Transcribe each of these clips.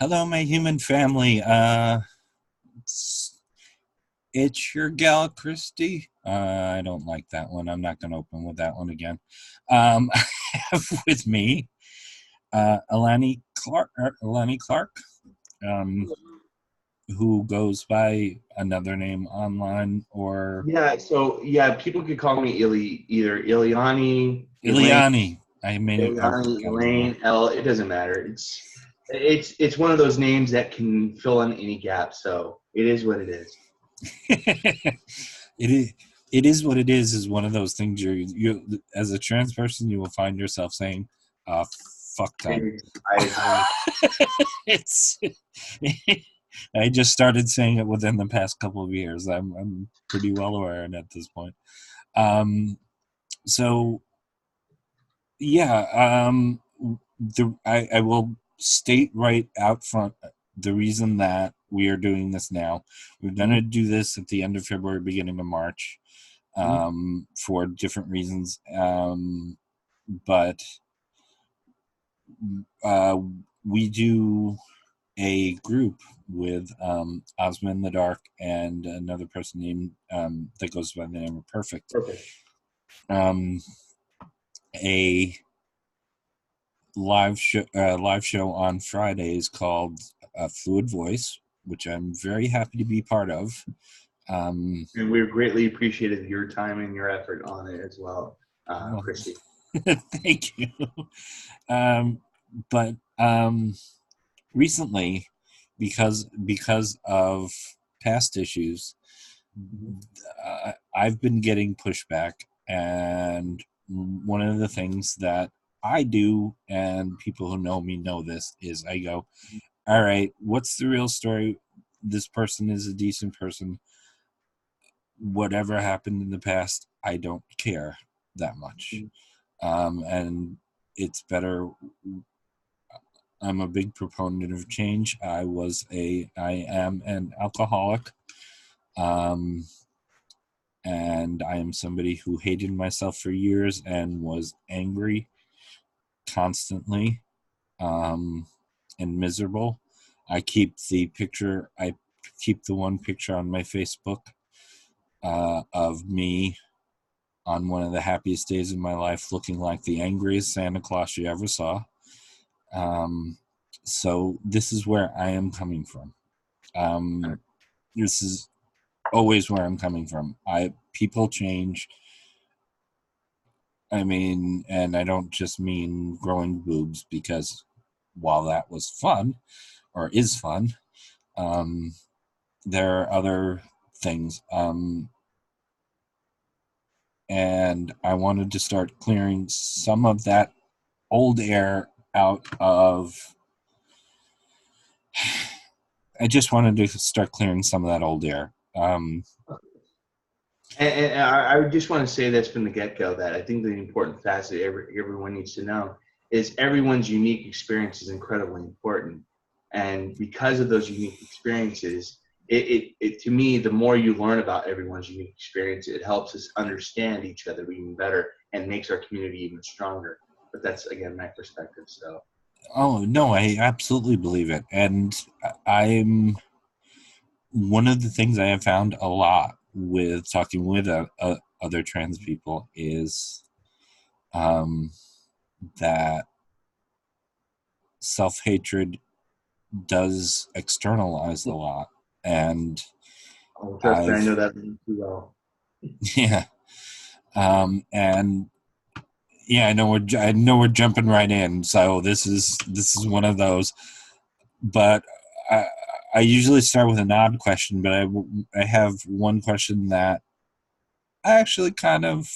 Hello, my human family. It's, it's your gal, Christy. I don't like that one. I'm not going to open with that one again. I have with me Eleni Clark, um, who goes by another name online, or People could call me either Iliani, Elaine, Iliani. I mean, oh, Iliani, got it wrong. Elaine, L. It doesn't matter. It's one of those names that can fill in any gap. So it is what it is. it is. It is what it is one of those things you as a trans person you will find yourself saying fuck ton. I agree. It's I just started saying it within the past couple of years. I'm pretty well aware at this point. Um, so yeah, I will state right out front the reason that we are doing this now. We're going to do this at the end of February, beginning of March, Mhm. for different reasons. But uh, we do a group with Ozma in the Dark and another person named that goes by the name of Perfect. Perfect. Um, a live show on Fridays called Fluid Voice, which I'm very happy to be part of. And we're greatly appreciative your time and your effort on it as well, Well, Christy. thank you. Um, but recently, because of past issues, I've been getting pushback, and one of the things that I do, and people who know me know this, is I go, all right, what's the real story? This person is a decent person. Whatever happened in the past, I don't care that much. And it's better. I'm a big proponent of change. I am an alcoholic. Um, and I am somebody who hated myself for years and was angry constantly, um, and miserable. I keep the one picture on my Facebook of me on one of the happiest days of my life, looking like the angriest Santa Claus you ever saw. Um, so this is where I am coming from. This is always where I'm coming from. People change. I mean, and I don't just mean growing boobs, because while that was fun or is fun, um, there are other things. And I wanted to start clearing some of that old air out of. I just wanted to start clearing some of that old air. And I just want to say this from the get-go, that I think the important facet everyone needs to know is everyone's unique experience is incredibly important. And because of those unique experiences, it to me, the more you learn about everyone's unique experience, it helps us understand each other even better and makes our community even stronger. But that's, again, my perspective. So Oh no, I absolutely believe it, and I'm one of the things I have found a lot with talking with other trans people is um, that self hatred does externalize a lot, and oh, trust me, I I've know that too well. yeah, and yeah, I know we're jumping right in, so this is one of those, but. I, I usually start with an odd question, but I have one question that I actually kind of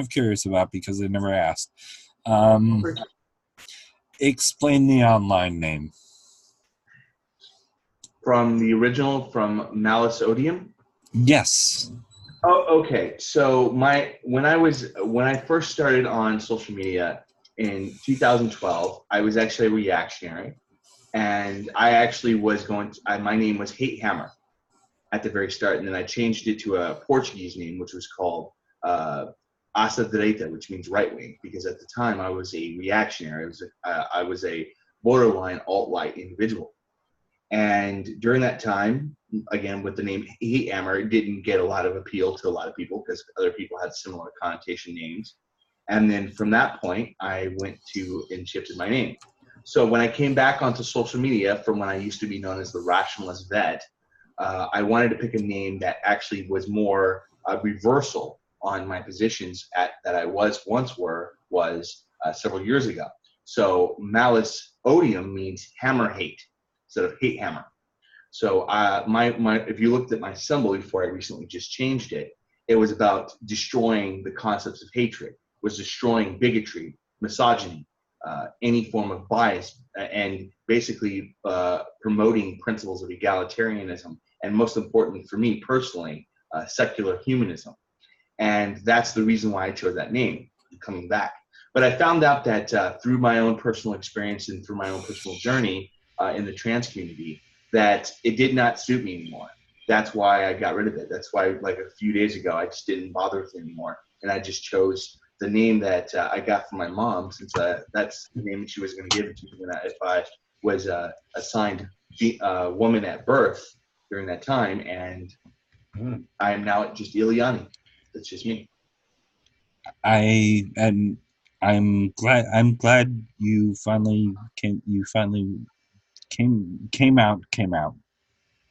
curious about because I never asked. Um, explain the online name. From the original, from Malleus Odium. Yes. Oh, okay. So when I first started on social media in 2012, I was actually a reactionary, and I actually was my name was Hate Hammer at the very start, and then I changed it to a Portuguese name, which was called uh, Asa Direita, which means right wing, because at the time I was a reactionary. I was a borderline alt-right individual. And during that time, again, with the name Hate Hammer, it didn't get a lot of appeal to a lot of people because other people had similar connotation names. And then from that point, I went to and shifted my name. So when I came back onto social media from when I used to be known as the Rationalist Vet, I wanted to pick a name that actually was more a reversal on my positions that I was several years ago. So Malleus Odeum means hammer hate instead of hate hammer. So if you looked at my symbol before I recently just changed it, it was about destroying the concepts of hatred, was destroying bigotry, misogyny, any form of bias, and basically promoting principles of egalitarianism, and most important for me personally, secular humanism. And that's the reason why I chose that name, coming back. But I found out that through my own personal experience and through my own personal journey in the trans community, that it did not suit me anymore. That's why I got rid of it. That's why, like a few days ago, I just didn't bother with it anymore. And I just chose the name that I got from my mom, since that's the name that she was going to give it to me if I was assigned woman at birth during that time. And I am now just Elliani. That's just me. I'm glad you finally came out.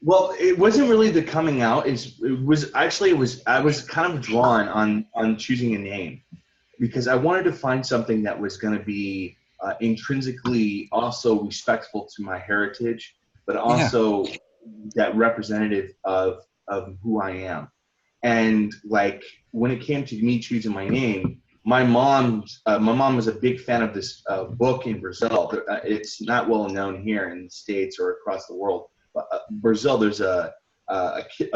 Well, it wasn't really the coming out. I was kind of drawn on choosing a name because I wanted to find something that was going to be intrinsically also respectful to my heritage, but also that representative of who I am. And like when it came to me choosing my name, my mom was a big fan of this book in Brazil. It's not well known here in the States or across the world. But Brazil, there's a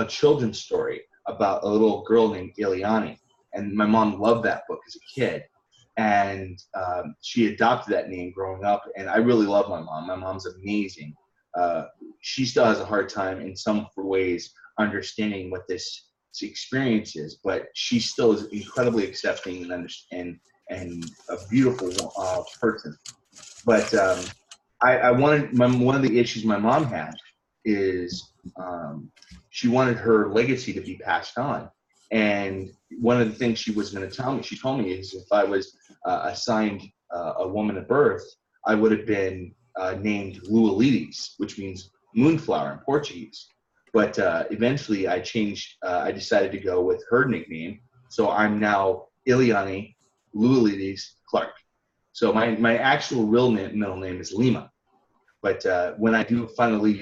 children's story about a little girl named Elliani, and my mom loved that book as a kid, and she adopted that name growing up. And I really love my mom. My mom's amazing. She still has a hard time in some ways understanding what this experience is, but she still is incredibly accepting and a beautiful person. But I wanted one of the issues my mom had is she wanted her legacy to be passed on. And one of the things she was going to tell me, she told me, is if I was assigned a woman at birth, I would have been named Lualides, which means moonflower in Portuguese. But eventually I changed, I decided to go with her nickname. So I'm now Elliani Lualides Clark. So my actual middle name is Lima. But when I do finally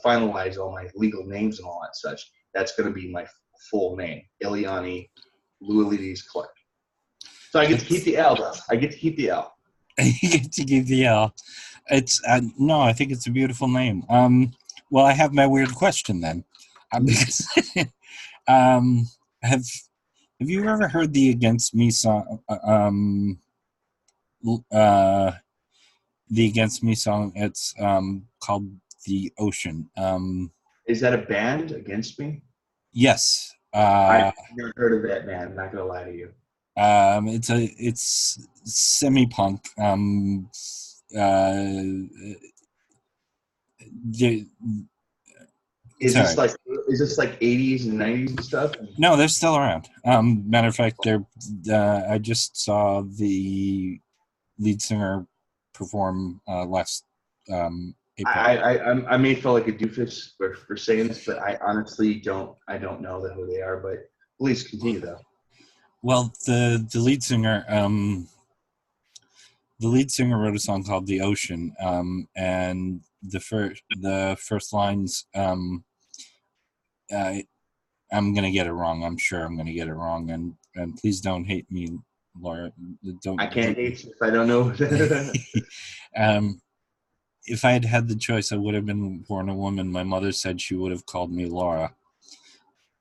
finalize all my legal names and all that such, that's going to be my full name, Elliani Lualides Clark. So I get to keep the L, though. I get to keep the L. You get to keep the L. It's no, I think it's a beautiful name. Well, I have my weird question then. Because, have you ever heard the Against Me song? The Against Me song. It's called The Ocean. Is that a band, Against Me? Yes. I've never heard of that band. I'm not gonna lie to you. It's semi-punk. Is this like 80s and 90s and stuff? No, they're still around. Matter of fact, they're. I just saw the lead singer perform last April. I may feel like a doofus for saying this, but I honestly don't know who they are. But please continue though. Well, the lead singer wrote a song called "The Ocean," and the first lines. I'm gonna get it wrong. I'm sure I'm gonna get it wrong, and please don't hate me, Laura. I can't hate you if I don't know. If I had had the choice, I would have been born a woman. My mother said she would have called me Laura,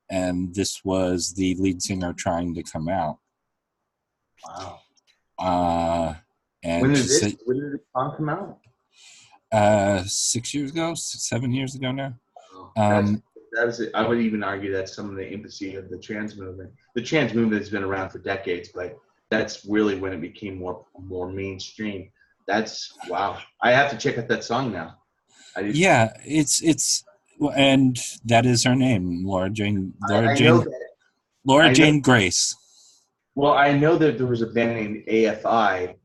and this was the lead singer trying to come out. Wow. And when did this song come out? 6 years ago, 7 years ago now. I would even argue that's some of the infancy of the trans movement. The trans movement has been around for decades, but that's really when it became more mainstream. That's wow. I have to check out that song now. Yeah, it's and that is her name, I know that. Laura I know. Jane Grace. Well, I know that there was a band named AFI,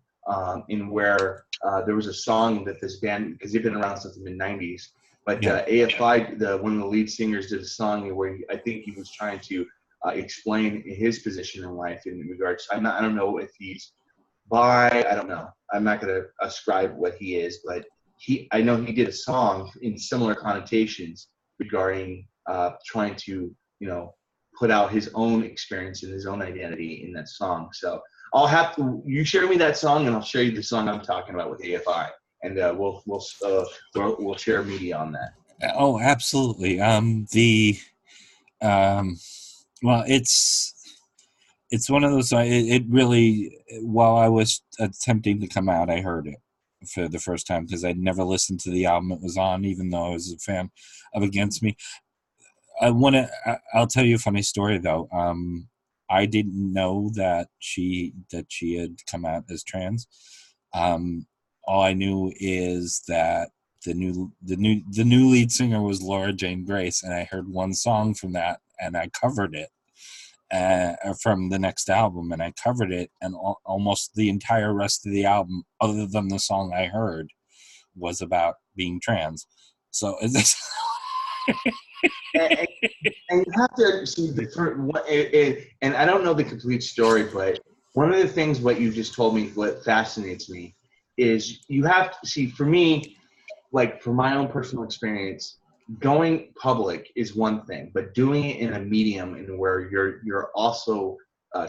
in where there was a song that this band, because they've been around since the mid '90s. But Yeah. AFI, one of the lead singers, did a song where I think he was trying to explain his position in life in regards. I don't know if he's bi. I don't know. I'm not going to ascribe what he is, but I know he did a song in similar connotations regarding trying to, put out his own experience and his own identity in that song. So I'll have to, you share me that song and I'll show you the song I'm talking about with AFI, and we'll share media on that. Oh, absolutely. Um, well, it's one of those. It really, while I was attempting to come out, I heard it for the first time because I'd never listened to the album it was on, even though I was a fan of Against Me. I'll tell you a funny story though. I didn't know that she had come out as trans. All I knew is that the new lead singer was Laura Jane Grace, and I heard one song from that, and I covered it from the next album, and I covered it, and almost the entire rest of the album, other than the song I heard, was about being trans. So And, and you have to see and I don't know the complete story, but one of the things what you just told me, what fascinates me, is you have to see, for me, like from my own personal experience, going public is one thing, but doing it in a medium in where you're also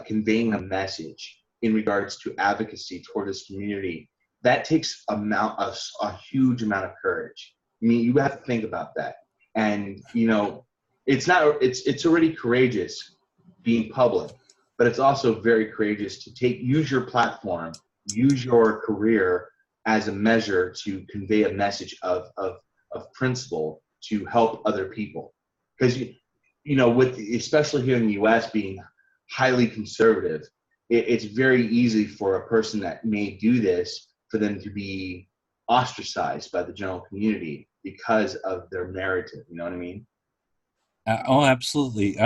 conveying a message in regards to advocacy toward this community, that takes a huge amount of courage. I mean, you have to think about that, and it's already courageous being public, but it's also very courageous to use your platform, use your career as a measure to convey a message of principle to help other people. Because with especially here in the U.S. being highly conservative, it's very easy for a person that may do this for them to be ostracized by the general community because of their narrative. You know what I mean? oh, absolutely.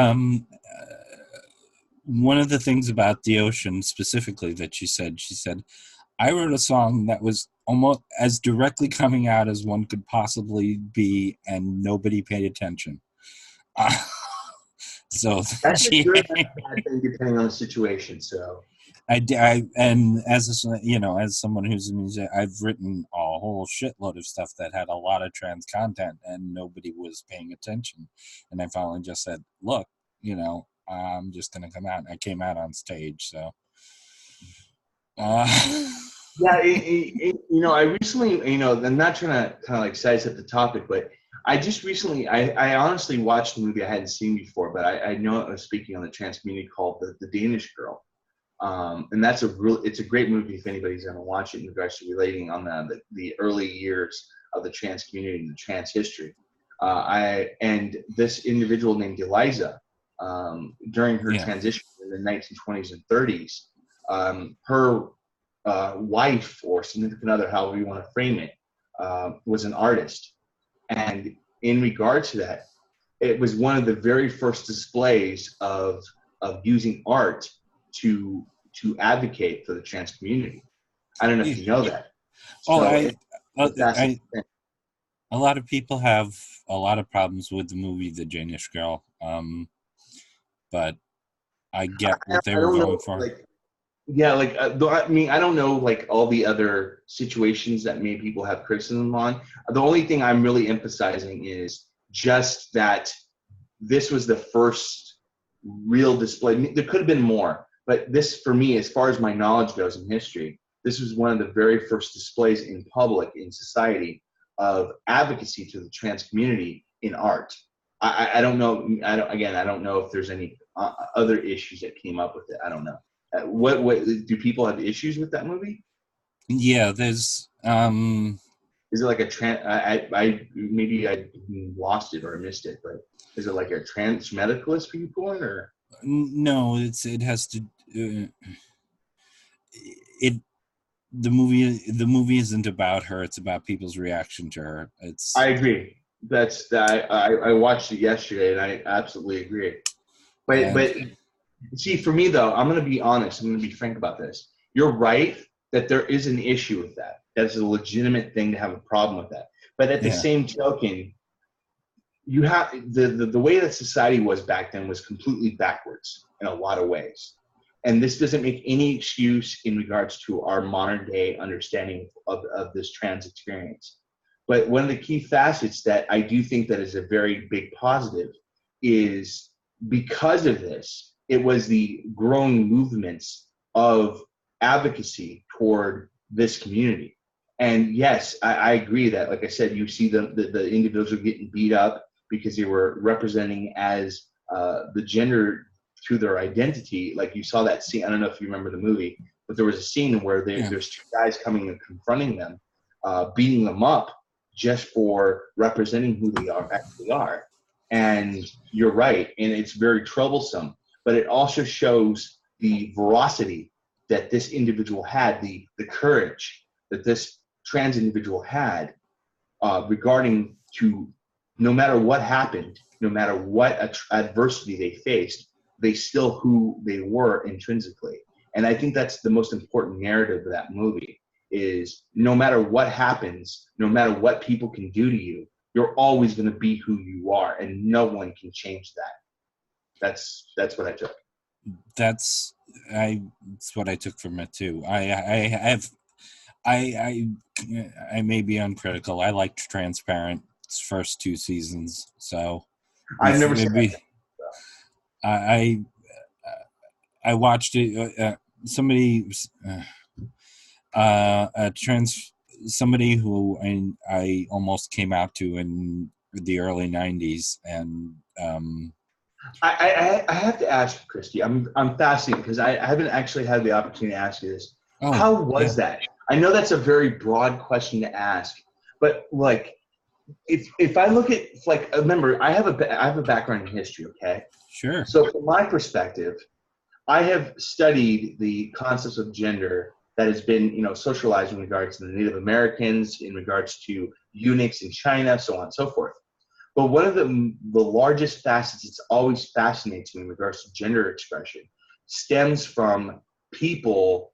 One of the things about the ocean specifically that she said, I wrote a song that was almost as directly coming out as one could possibly be, and nobody paid attention. Uh, so That's a she, good and a bad thing depending on the situation. So and as as someone who's a musician, I've written a whole shitload of stuff that had a lot of trans content, and nobody was paying attention. And I finally just said, "Look, I'm just gonna come out." And I came out on stage, so. Uh, yeah, I recently, I'm not trying to kind of like size up the topic, but I just recently, I honestly watched a movie I hadn't seen before, but I know I was speaking on the trans community called the Danish Girl. And it's a great movie if anybody's going to watch it in regards to relating on the early years of the trans community and the trans history. And this individual named Eliza, during her yeah. transition in the 1920s and 30s, her wife or significant other, however you want to frame it, was an artist. And in regard to that, it was one of the very first displays of using art to advocate for the trans community. I don't know if you know that. Oh, So it's a fascinating I, thing. a lot of people have a lot of problems with the movie The Danish Girl, but I get what they I were don't going know, for. like, yeah, like, I mean, I don't know, like, all the other situations that maybe people have criticism on. The only thing I'm really emphasizing is just that this was the first real display. There could have been more, but this, for me, as far as my knowledge goes in history, this was one of the very first displays in public, in society, of advocacy to the trans community in art. I don't know. I don't know if there's any other issues that came up with it. I don't know. What do people have issues with that movie? Yeah, there's Is it like a trans? I maybe I lost it or I missed it, but is it like a trans medicalist viewpoint or? no, it has to it the movie isn't about her. It's about people's reaction to her. I It's agree. I watched it yesterday, and I absolutely agree. and But see, for me though, I'm going to be honest. I'm going to be frank about this. You're right that there is an issue with that. That's a legitimate thing to have a problem with that. But at the yeah, same token, you have the way that society was back then was completely backwards in a lot of ways. And this doesn't make any excuse in regards to our modern day understanding of this trans experience. But one of the key facets that I do think that is a very big positive is because of this, it was the growing movements of advocacy toward this community. And yes, I agree that, like I said, you see the individuals are getting beat up because they were representing as the gender through their identity. Like you saw that scene. I don't know if you remember the movie, but there was a scene where yeah. there's two guys coming and confronting them, beating them up just for representing who they actually are. And you're right, and it's very troublesome. But it also shows the veracity that this individual had, the courage that this trans individual had regarding to no matter what happened, no matter what adversity they faced, they still who they were intrinsically. And I think that's the most important narrative of that movie is no matter what happens, no matter what people can do to you, you're always going to be who you are, and no one can change that. That's what I took. That's what I took from it too. I I may be uncritical. I liked Transparent's first two seasons, so I've never seen we I I watched it. Somebody a trans somebody who I almost came out to in the early '90s, and I have to ask you, Christy. I'm fascinated because I haven't actually had the opportunity to ask you this. oh How yeah, was that? I know that's a very broad question to ask, but like if I look at like remember I have a background in history. Okay, sure, so from my perspective, I have studied the concepts of gender that has been, socialized in regards to the Native Americans, in regards to eunuchs in China, so on and so forth. But one of the largest facets that's always fascinates me in regards to gender expression stems from people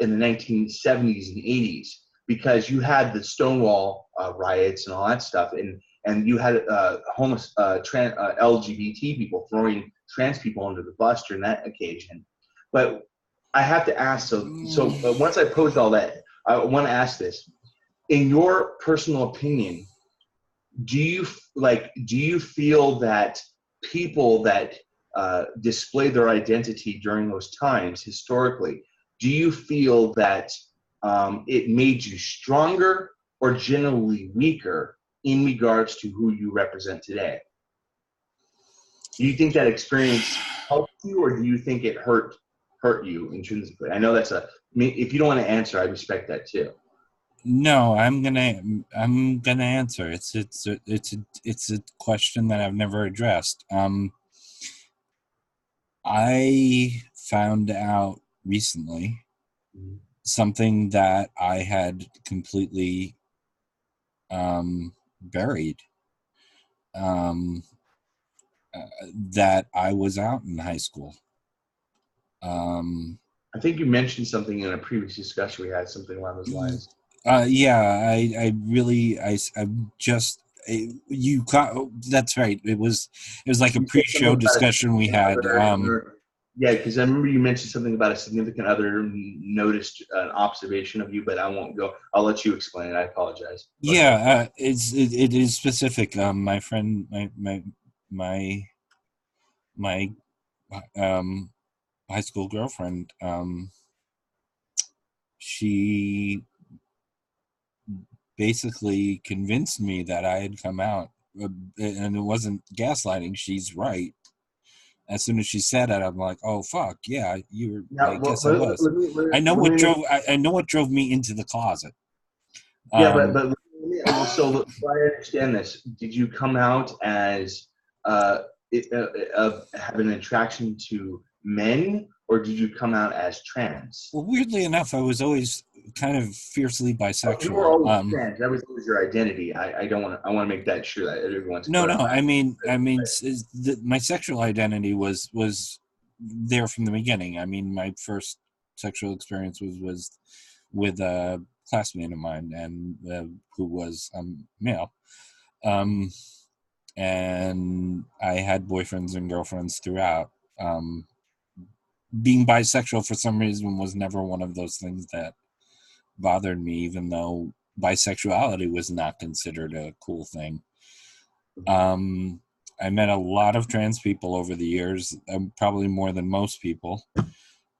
in the 1970s and 80s, because you had the Stonewall riots and all that stuff, and you had LGBT people throwing trans people under the bus during that occasion. But I have to ask, so once I posed all that, I want to ask this: in your personal opinion, do you feel that people that display their identity during those times historically, do you feel that it made you stronger or generally weaker in regards to who you represent today? Do you think that experience helped you, or do you think it hurt you intrinsically? I know that's if you don't want to answer, I respect that too. no, I'm gonna answer. It's a question that I've never addressed. I found out recently something that I had completely buried. Um, that I was out in high school. Um, I think you mentioned something in a previous discussion we had, something along those lines. yeah, I really, I just, you caught, that's right. It was like a You said something pre-show about a discussion we significant had. other. Yeah, because I remember you mentioned something about a significant other noticed an observation of you, but I won't go. I'll let you explain it. I apologize. Go ahead. Yeah, it is specific. My friend, my my um high school girlfriend, she basically convinced me that I had come out, and it wasn't gaslighting. She's right. As soon as she said it, I'm like, oh fuck, yeah, you were. I Now, guess I was. let me I know what drove me into the closet. yeah, but Um, so I understand this. Did you come out as have an attraction to men, or did you come out as trans? Well, weirdly enough, I was always kind of fiercely Oh, you were bisexual. always trans. That was always your identity. I don't want to. I want to make that sure that everyone's No, no. clarified. My sexual identity was there from the beginning. I mean, my first sexual experience was with a classmate of mine, and who was male. Um, and I had boyfriends and girlfriends throughout. Being bisexual for some reason was never one of those things that bothered me, even though bisexuality was not considered a cool thing. Um, I met a lot of trans people over the years, probably more than most people.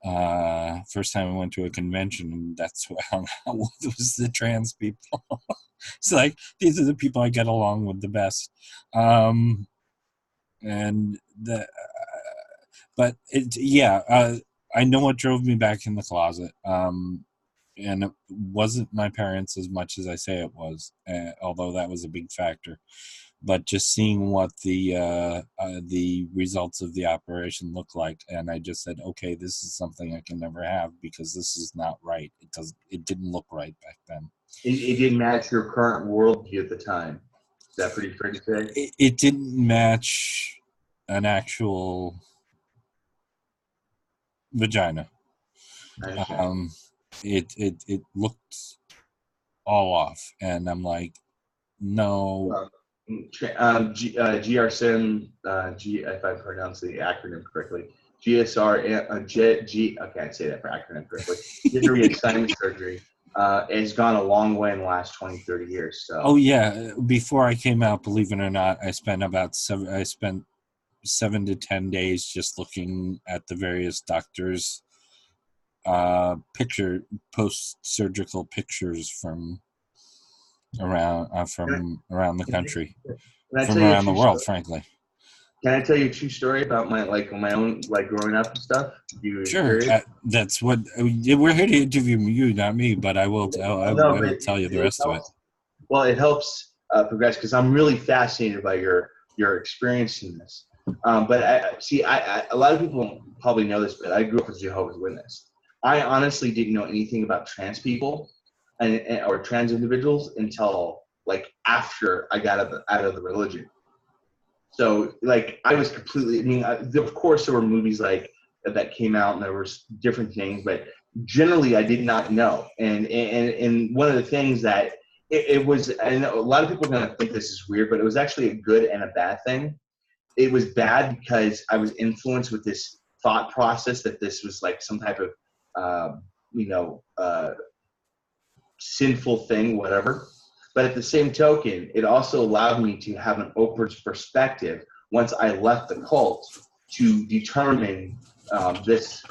First time I went to a convention, and that's who I hung out with, was the trans people. It's like, these are the people I get along with the best. And the but I know what drove me back in the closet. And it wasn't my parents as much as I say it was, although that was a big factor. But just seeing what the results of the operation looked like, and I just said, okay, this is something I can never have, because this is not right. It didn't look right back then. It didn't match your current worldview at the time. Is that pretty fair to say? It didn't match an actual vagina. I understand. It looked all off, and I'm like, no. Well, GRSIM, if I pronounce the acronym correctly, I can't say that for acronym correctly. Gender reassignment surgery has gone a long way in the last 20, 30 years. So. Oh yeah, before I came out, believe it or not, I spent 7 to 10 days just looking at the various doctors' post-surgical pictures from around the country, Can I from tell you a around the true world, story? frankly. Can I tell you a true story about my own growing up and stuff? You Sure, curious? that's what we're here to interview you, not me. But I No, but will tell you the it rest of it. helps. Well, it helps progress because I'm really fascinated by your experience in this. But a lot of people probably know this, but I grew up as a Jehovah's Witness. I honestly didn't know anything about trans people or trans individuals until like after I got out of the religion. So like I was completely. I mean, of course there were movies like that came out and there were different things, but generally I did not know. And one of the things that it was, and a lot of people are going to think this is weird, but it was actually a good and a bad thing. It was bad because I was influenced with this thought process that this was like some type of, um, you know, sinful thing, whatever. But at the same token, it also allowed me to have an open perspective once I left the cult to determine this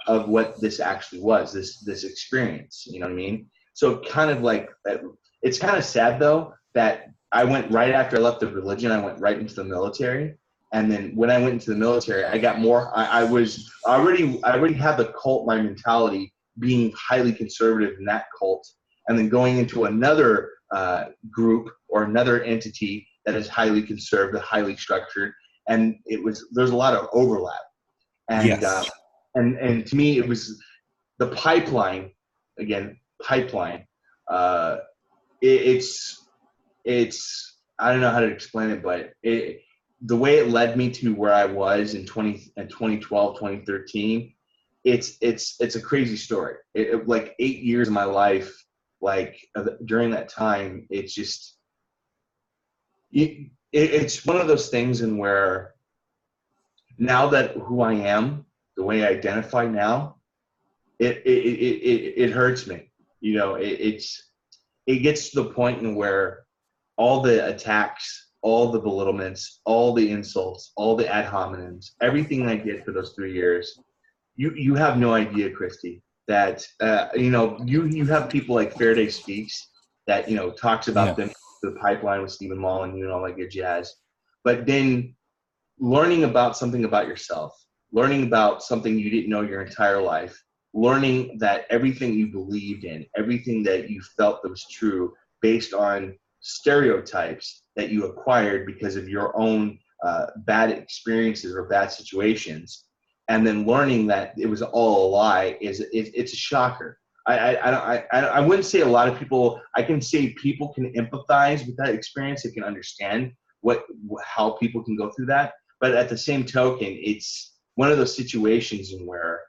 of what this actually was, this experience. You know what I mean? So kind of like it's kind of sad though that I went right after I left the religion. I went right into the military, and then when I went into the military, I got more. I already had the cult my mentality being highly conservative in that cult, and then going into another group or another entity that is highly conservative, highly structured, and there's a lot of overlap. And Yes. and to me, it was the pipeline. Again, pipeline. Uh, it's I don't know how to explain it, but the way it led me to where I was in 2012, 2013. It's a crazy story. Like 8 years of my life, like during that time, it's just it's one of those things in where now that who I am, the way I identify now, it hurts me. You know, it gets to the point in where all the attacks, all the belittlements, all the insults, all the ad hominems, everything I did for those 3 years, you have no idea, Christy, that you have people like Faraday Speaks that talks about Yeah. the pipeline with Stephen Molyneux and all that good jazz, but then learning about something about yourself, learning about something you didn't know your entire life, learning that everything you believed in, everything that you felt that was true based on stereotypes that you acquired because of your own bad experiences or bad situations. and then learning that it was all a lie it's a shocker. I wouldn't say a lot of people. I can say people can empathize with that experience. They can understand how people can go through that. But at the same token, it's one of those situations in where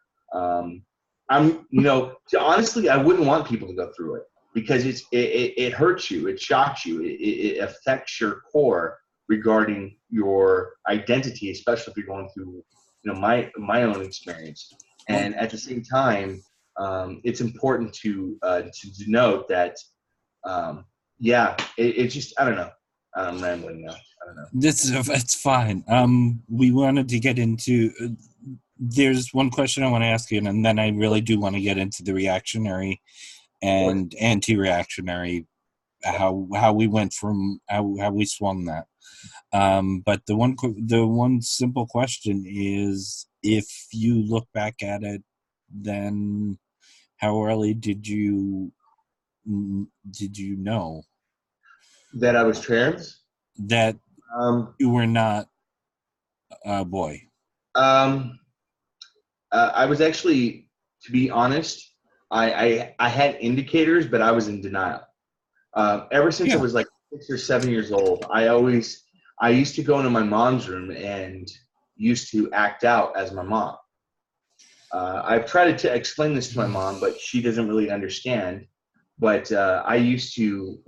honestly, I wouldn't want people to go through it because it hurts you, it shocks you, it affects your core regarding your identity, especially if you're going through my own experience. Well, And at the same time, it's important to note that it's just I don't know. I'm rambling now. I don't know. it's fine. We wanted to get into. There's one question I want to ask you, and then I really do want to get into the reactionary and anti-reactionary, how we went from how we swung that. But the one simple question is, if you look back at it, then how early did you know That I was trans. that you were not a boy? I was actually, to be honest, I had indicators, but I was in denial. Ever since I was like 6 or 7 years old, I used to go into my mom's room and used to act out as my mom. I've tried to explain this to my mom, but she doesn't really understand. But I used to,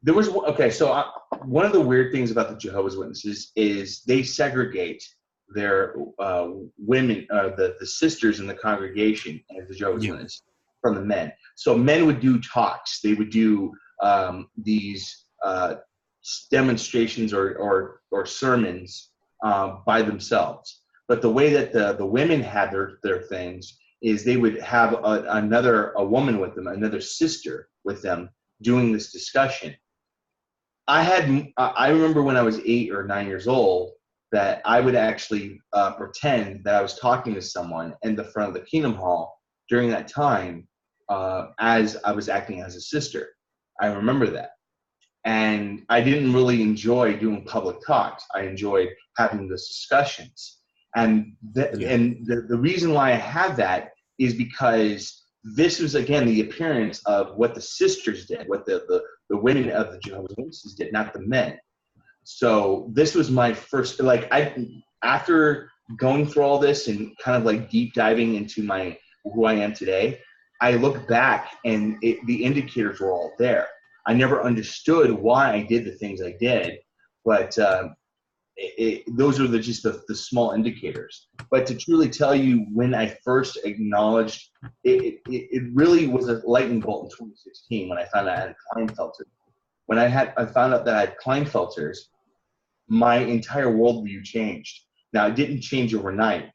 there was, one of the weird things about the Jehovah's Witnesses is they segregate their women, the sisters in the congregation as the Jehovah's Witnesses from the men. So men would do talks. They would do these demonstrations or sermons by themselves. But the way that the women had their things is they would have a woman with them, another sister with them, doing this discussion. I remember when I was 8 or 9 years old that I would actually pretend that I was talking to someone in the front of the Kingdom Hall during that time as I was acting as a sister. I remember that. And I didn't really enjoy doing public talks. I enjoyed having those discussions. And the reason why I had that is because this was, again, the appearance of what the sisters did, what the women of the Jehovah's Witnesses did, not the men. So this was my first, after going through all this and kind of like deep diving into who I am today, I look back and the indicators were all there. I never understood why I did the things I did, but those are just the small indicators. But to truly tell you when I first acknowledged, it really was a lightning bolt in 2016 when I found out I had Klinefelter. When I found out that I had Klinefelters, my entire worldview changed. Now, it didn't change overnight.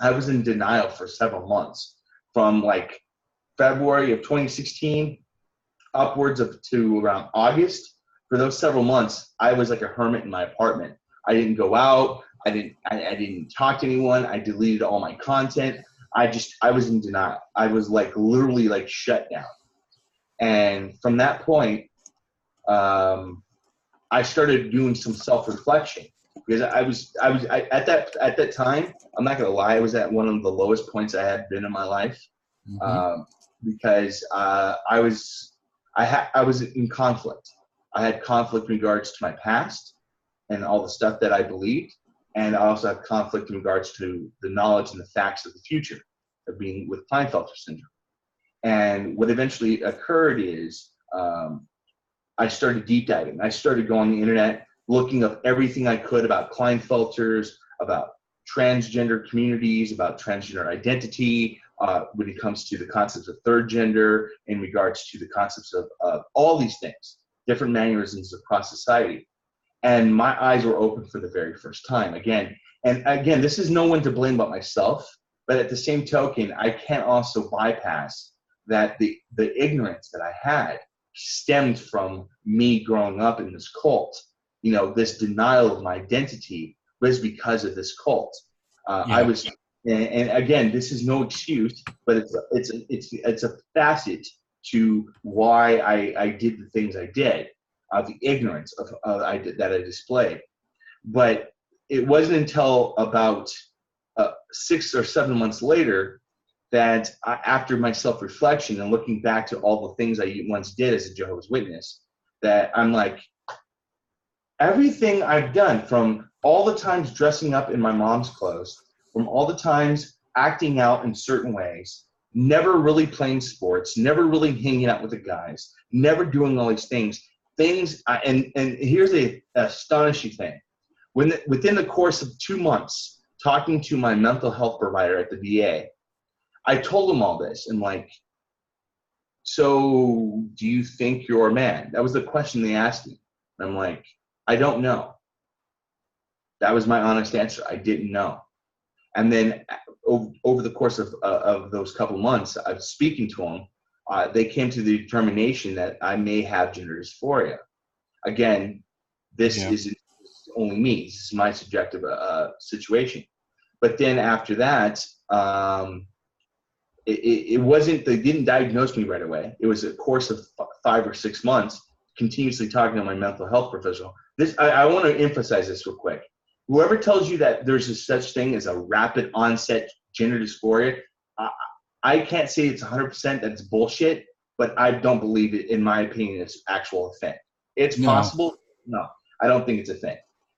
I was in denial for several months, from like February of 2016 upwards to around August. For those several months, I was like a hermit in my apartment. I didn't go out. I didn't talk to anyone. I deleted all my content. I was in denial. I was like literally like shut down. And from that point, I started doing some self-reflection, because I was at that time, I'm not gonna lie, I was at one of the lowest points I had been in my life, because I was in conflict. I had conflict in regards to my past and all the stuff that I believed, and I also had conflict in regards to the knowledge and the facts of the future of being with Klinefelter syndrome. And what eventually occurred is I started deep diving. I started going on the internet, looking up everything I could about Klinefelters, about transgender communities, about transgender identity, when it comes to the concepts of third gender, in regards to the concepts of all these things, different mannerisms across society. And my eyes were open for the very first time. Again, this is no one to blame but myself, but at the same token, I can't also bypass that the ignorance that I had stemmed from me growing up in this cult. This denial of my identity was because of this cult. I was, and again, this is no excuse, but it's a facet to why I did the things I did, the ignorance that I displayed. But it wasn't until about 6 or 7 months later that after my self-reflection and looking back to all the things I once did as a Jehovah's Witness, that I'm like, everything I've done, from all the times dressing up in my mom's clothes, from all the times acting out in certain ways, never really playing sports, never really hanging out with the guys, never doing all these things, and here's the astonishing thing. Within the course of 2 months, talking to my mental health provider at the VA, I told him all this, and like, so do you think you're a man? That was the question they asked me. And I'm like, I don't know. That was my honest answer. I didn't know. And then over the course of those couple months of speaking to them, they came to the determination that I may have gender dysphoria. Again, this isn't only me. This is my subjective situation. But then after that, it wasn't, they didn't diagnose me right away. It was a course of 5 or 6 months, continuously talking to my mental health professional. I want to emphasize this real quick. Whoever tells you that there's a such thing as a rapid onset gender dysphoria, I can't say it's 100% that's bullshit, but I don't believe it. In my opinion, it's actual thing. It's possible. No, I don't think it's a thing.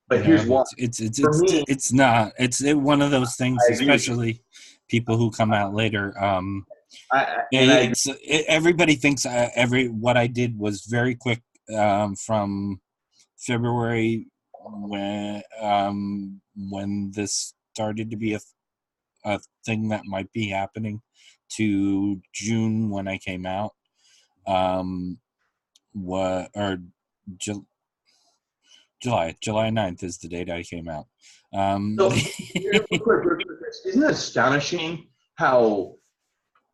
But here's why. It's not. It's one of those things, especially people who come out later. Everybody thinks what I did was very quick, from February when this started to be a thing that might be happening, to June when I came out. July 9th is the date I came out. So, isn't it astonishing how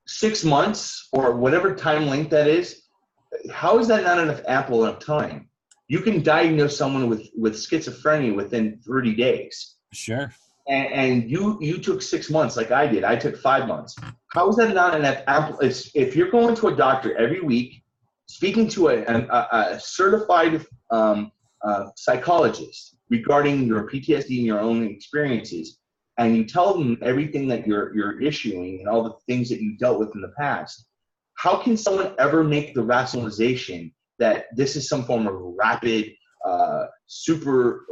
6 months or whatever time length that is, how is that not enough ample enough time? You can diagnose someone with schizophrenia within 30 days. Sure. And you took 6 months like I did. I took 5 months. How is that not enough ample? If you're going to a doctor every week, speaking to a certified psychologist regarding your PTSD and your own experiences, and you tell them everything that you're issuing and all the things that you dealt with in the past, how can someone ever make the rationalization that this is some form of rapid, super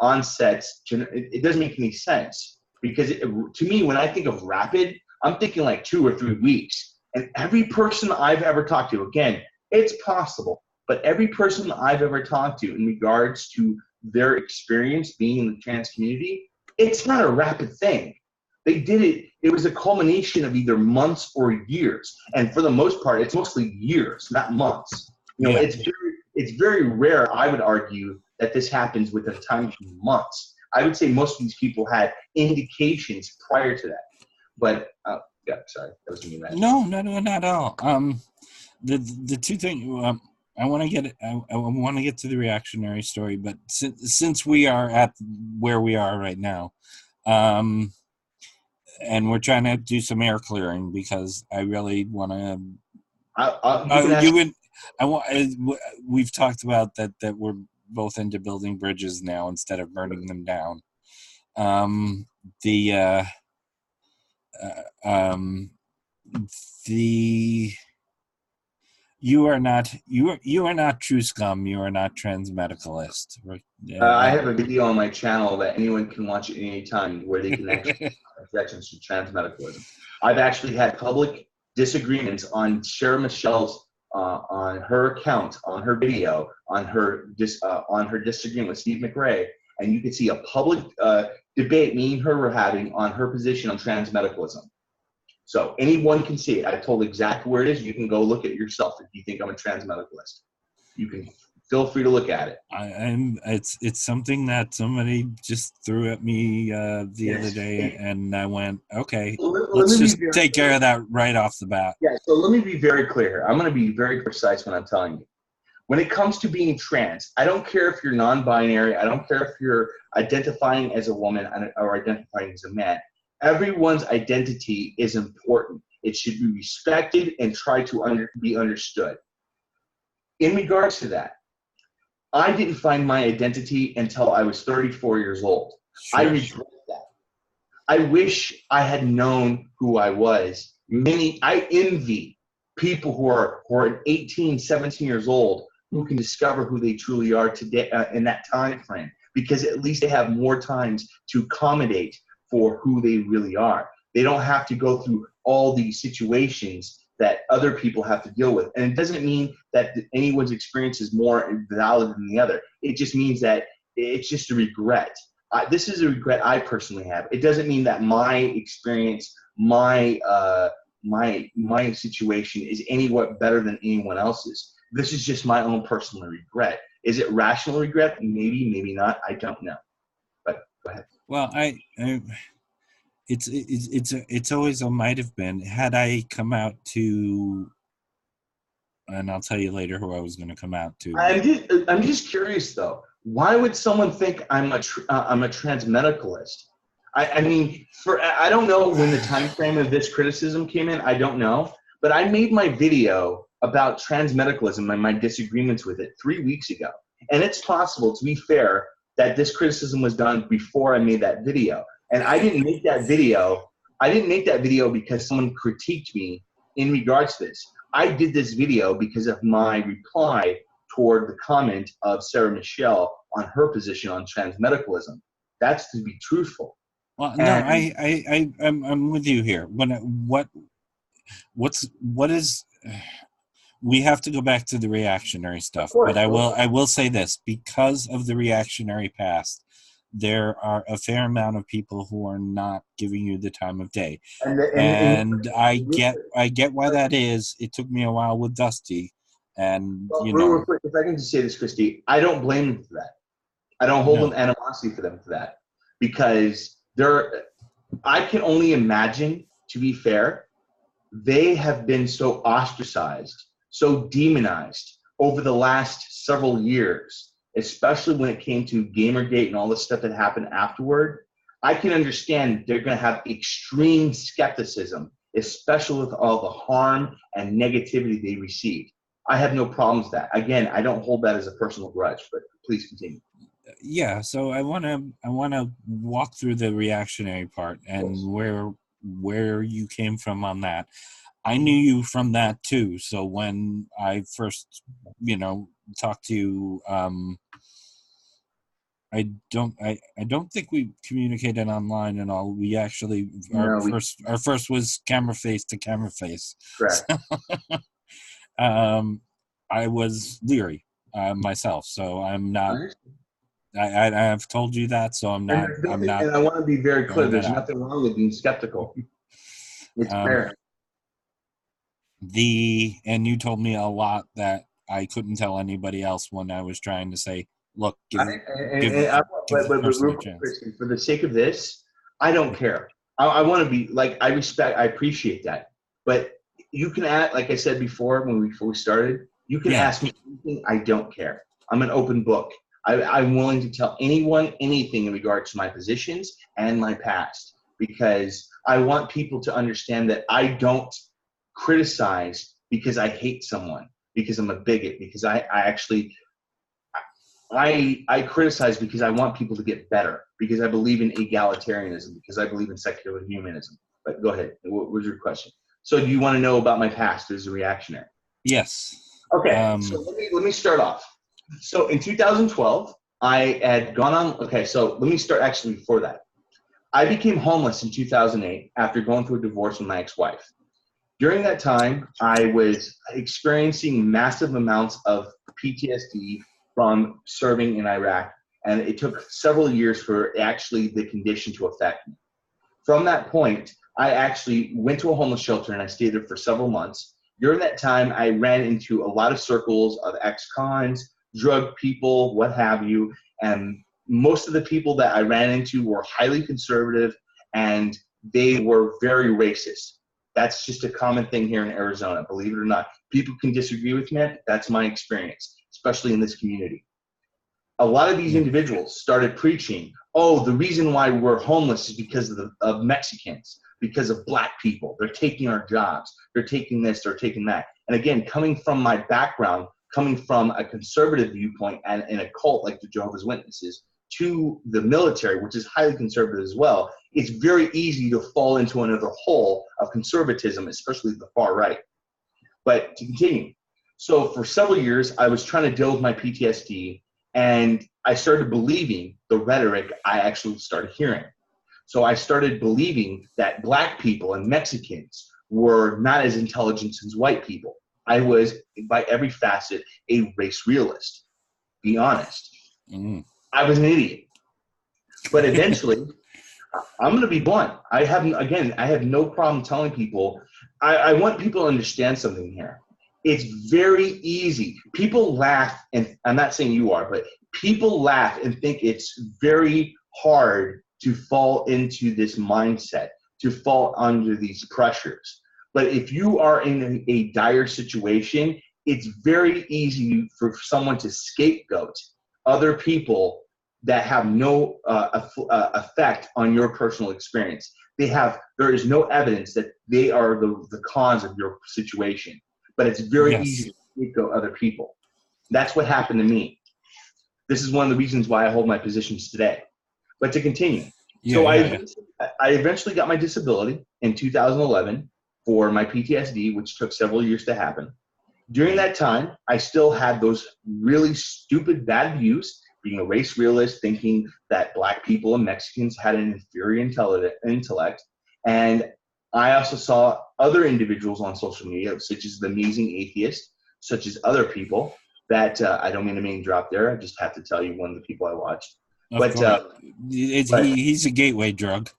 onset? It doesn't make any sense, because to me, when I think of rapid, I'm thinking like 2 or 3 weeks. And every person I've ever talked to, again, it's possible, but every person I've ever talked to in regards to their experience being in the trans community, it's not a rapid thing. They did it. It was a culmination of either months or years. And for the most part, it's mostly years, not months. It's very rare, I would argue, that this happens within a time of months. I would say most of these people had indications prior to that. But, sorry, that was me. No, not at all. The two things, I want to get to the reactionary story, but since we are at where we are right now, and we're trying to do some air clearing, because I really want to. We've talked about that we're both into building bridges now instead of burning them down. You are not true scum. You are not transmedicalist. I have a video on my channel that anyone can watch at any time where they can actually objections to transmedicalism. I've actually had public disagreements on Sarah Michelle's on her account, on her video, on her disagreement with Steve McRae, and you can see a public debate me and her were having on her position on transmedicalism. So anyone can see it. I told exactly where it is. You can go look at it yourself if you think I'm a transmedicalist. You can feel free to look at it. It's something that somebody just threw at me the other day, and I went, okay, let's just take care of that right off the bat. Yeah, so let me be very clear here. I'm going to be very precise when I'm telling you. When it comes to being trans, I don't care if you're non-binary. I don't care if you're identifying as a woman or identifying as a man. Everyone's identity is important. It should be respected and try to be understood. In regards to that, I didn't find my identity until I was 34 years old. Sure. I regret that. I wish I had known who I was. I envy people who are 18, 17 years old who can discover who they truly are today in that time frame, because at least they have more times to accommodate for who they really are. They don't have to go through all these situations that other people have to deal with. And it doesn't mean that anyone's experience is more valid than the other. It just means that it's just a regret. This is a regret I personally have. It doesn't mean that my experience, my situation is any what better than anyone else's. This is just my own personal regret. Is it rational regret? Maybe, maybe not. I don't know. But go ahead. Well, it's always a might have been. Had I come out to, and I'll tell you later who I was going to come out to. I'm just curious though. Why would someone think I'm a transmedicalist? I mean, I don't know when the time frame of this criticism came in. I don't know, but I made my video about transmedicalism and my disagreements with it 3 weeks ago. And it's possible, to be fair, that this criticism was done before I made that video. And I didn't make that video. I didn't make that video because someone critiqued me in regards to this. I did this video because of my reply toward the comment of Sarah Michelle on her position on transmedicalism. That's to be truthful. Well, no, I'm with you here. What is? We have to go back to the reactionary stuff, but I will say this: because of the reactionary past, there are a fair amount of people who are not giving you the time of day, and I get why that is. It took me a while with Dusty, and real quick, if I can just say this, Christy, I don't blame them for that. I don't hold them animosity for them for that, because I can only imagine, to be fair, they have been so ostracized, so demonized over the last several years, especially when it came to Gamergate and all the stuff that happened afterward. I can understand they're going to have extreme skepticism, especially with all the harm and negativity they received. I have no problems with that. Again, I don't hold that as a personal grudge, but please continue. Yeah, so I want to walk through the reactionary part and where you came from on that. I knew you from that too. So when I first, talked to you, I don't think we communicated online and all. We actually our first was camera face to camera face. Correct. So, I was leery myself, so I'm not. I've told you that, so I'm not. And I want to be very clear. There's nothing wrong with being skeptical. It's fair. And you told me a lot that I couldn't tell anybody else when I was trying to say, look, give the person a chance. For the sake of this, I don't care. I want to be like, I appreciate that. But you can ask, like I said before, before we started, you can ask me anything. I don't care. I'm an open book. I'm willing to tell anyone anything in regards to my positions and my past, because I want people to understand that I don't criticize because I hate someone, because I'm a bigot, because I criticize because I want people to get better, because I believe in egalitarianism, because I believe in secular humanism. But go ahead. What was your question? So do you want to know about my past as a reactionary? Yes. Okay. So let me start off. So in 2012, I had gone on. Okay. So let me start actually before that. I became homeless in 2008 after going through a divorce with my ex-wife. During that time, I was experiencing massive amounts of PTSD from serving in Iraq, and it took several years for actually the condition to affect me. From that point, I actually went to a homeless shelter and I stayed there for several months. During that time, I ran into a lot of circles of ex-cons, drug people, what have you, and most of the people that I ran into were highly conservative and they were very racist. That's just a common thing here in Arizona, believe it or not. People can disagree with me. That's my experience, especially in this community. A lot of these individuals started preaching, oh, the reason why we're homeless is because of Mexicans, because of black people. They're taking our jobs. They're taking this, they're taking that. And again, coming from my background, coming from a conservative viewpoint and in a cult like the Jehovah's Witnesses, to the military, which is highly conservative as well, it's very easy to fall into another hole of conservatism, especially the far right. But to continue, so for several years, I was trying to deal with my PTSD, and I started believing the rhetoric I actually started hearing. So I started believing that black people and Mexicans were not as intelligent as white people. I was, by every facet, a race realist. Be honest. I was an idiot. But eventually, I'm going to be blunt. I have no problem telling people. I want people to understand something here. It's very easy. People laugh, and I'm not saying you are, but people laugh and think it's very hard to fall into this mindset, to fall under these pressures. But if you are in a dire situation, it's very easy for someone to scapegoat other people that have no effect on your personal experience. There is no evidence that they are the cause of your situation, but it's very easy to scapegoat other people. That's what happened to me. This is one of the reasons why I hold my positions today. But to continue, I eventually got my disability in 2011 for my PTSD, which took several years to happen. During that time, I still had those really stupid bad views, being a race realist, thinking that black people and Mexicans had an inferior intellect. And I also saw other individuals on social media, such as the amazing atheist, such as other people that I don't mean to name drop there. I just have to tell you one of the people I watched. He's a gateway drug.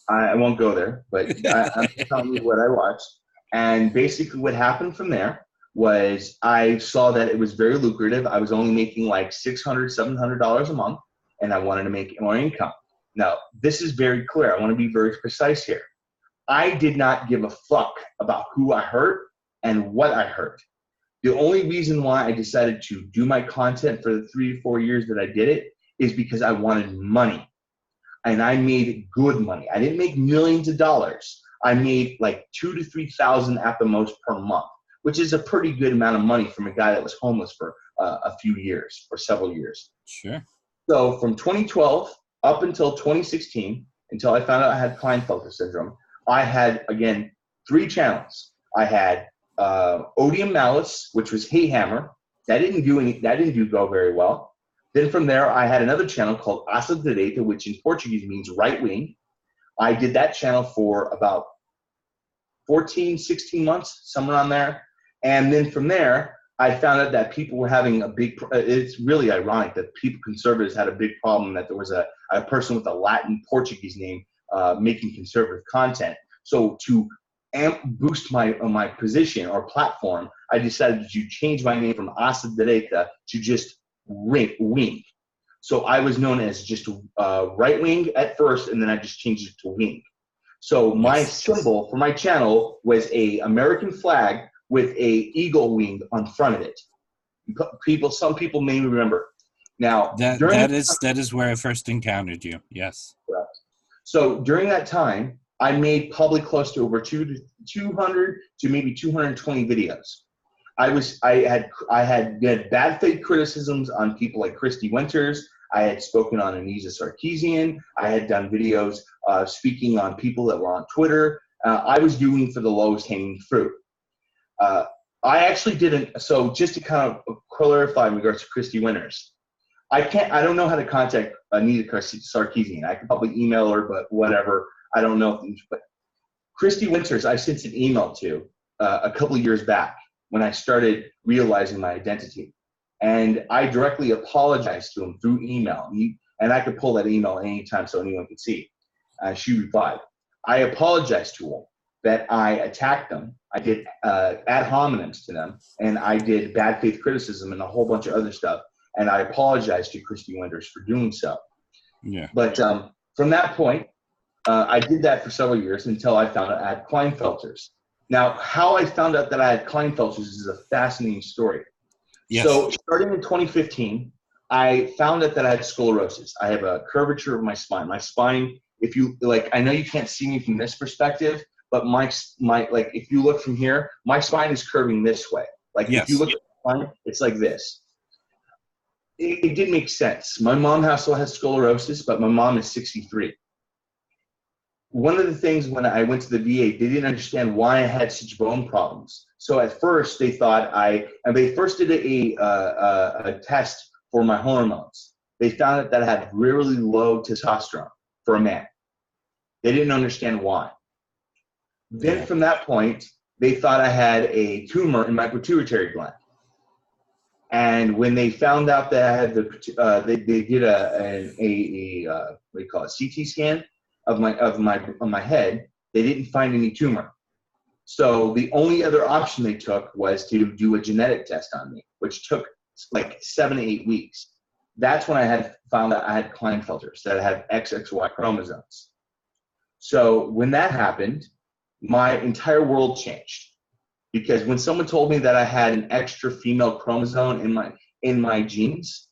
I won't go there, but I'm telling you what I watched. And basically what happened from there was I saw that it was very lucrative. I was only making like $600, $700 a month, and I wanted to make more income. Now, this is very clear. I want to be very precise here. I did not give a fuck about who I hurt and what I hurt. The only reason why I decided to do my content for the 3 to 4 years that I did it is because I wanted money. And I made good money. I didn't make millions of dollars. I made like $2,000 to $3,000 at the most per month, which is a pretty good amount of money from a guy that was homeless for a few years, for several years. Sure. So from 2012 up until 2016, until I found out I had Klinefelter syndrome, I had, again, 3 channels. I had Odeum Malleus, which was Hate Hammer. That didn't go very well. Then from there, I had another channel called Asa Direita, which in Portuguese means right wing. I did that channel for about 14, 16 months, somewhere on there. And then from there, I found out that people were having it's really ironic that conservatives had a big problem, that there was a person with a Latin Portuguese name making conservative content. So to boost my position or platform, I decided to change my name from Asa Direita to just wing. So I was known as just right wing at first, and then I just changed it to wing. So my symbol for my channel was a American flag with a eagle wing on front of it. Some people may remember. Now that is where I first encountered you. Yes. Correct. So during that time, I made probably close to over 200 to maybe 220 videos. I had bad faith criticisms on people like Christy Winters. I had spoken on Anisa Sarkeesian. I had done videos speaking on people that were on Twitter. I was doing for the lowest hanging fruit. I actually didn't. So just to kind of clarify in regards to Christy Winters, I don't know how to contact Anisa Sarkeesian. I could probably email her, but whatever. I don't know. But Christy Winters, I sent an email to a couple of years back when I started realizing my identity. And I directly apologized to him through email. And I could pull that email anytime so anyone could see. She replied. I apologized to him that I attacked them. I did ad hominems to them. And I did bad faith criticism and a whole bunch of other stuff. And I apologized to Christy Winters for doing so. Yeah. But from that point, I did that for several years until I found out I had Klinefelters. Now, how I found out that I had Klinefelters is a fascinating story. Yes. So starting in 2015, I found out that I had sclerosis. I have a curvature of my spine. My spine, if you like, I know you can't see me from this perspective, but my like if you look from here, my spine is curving this way. Like if you look at my spine, it's like this. It didn't make sense. My mom also has sclerosis, but my mom is 63. one of the things when I went to the VA, they didn't understand why I had such bone problems. So at first they thought and they first did a test for my hormones. They found out that I had really low testosterone for a man. They didn't understand why. Then from that point, they thought I had a tumor in my pituitary gland. And when they found out that I had they did a what do you call it, CT scan of my head, they didn't find any tumor. So the only other option they took was to do a genetic test on me, which took like 7 to 8 weeks. That's when I had found out I had Klinefelters, that I had XXY chromosomes. So when that happened, my entire world changed. Because when someone told me that I had an extra female chromosome in my genes,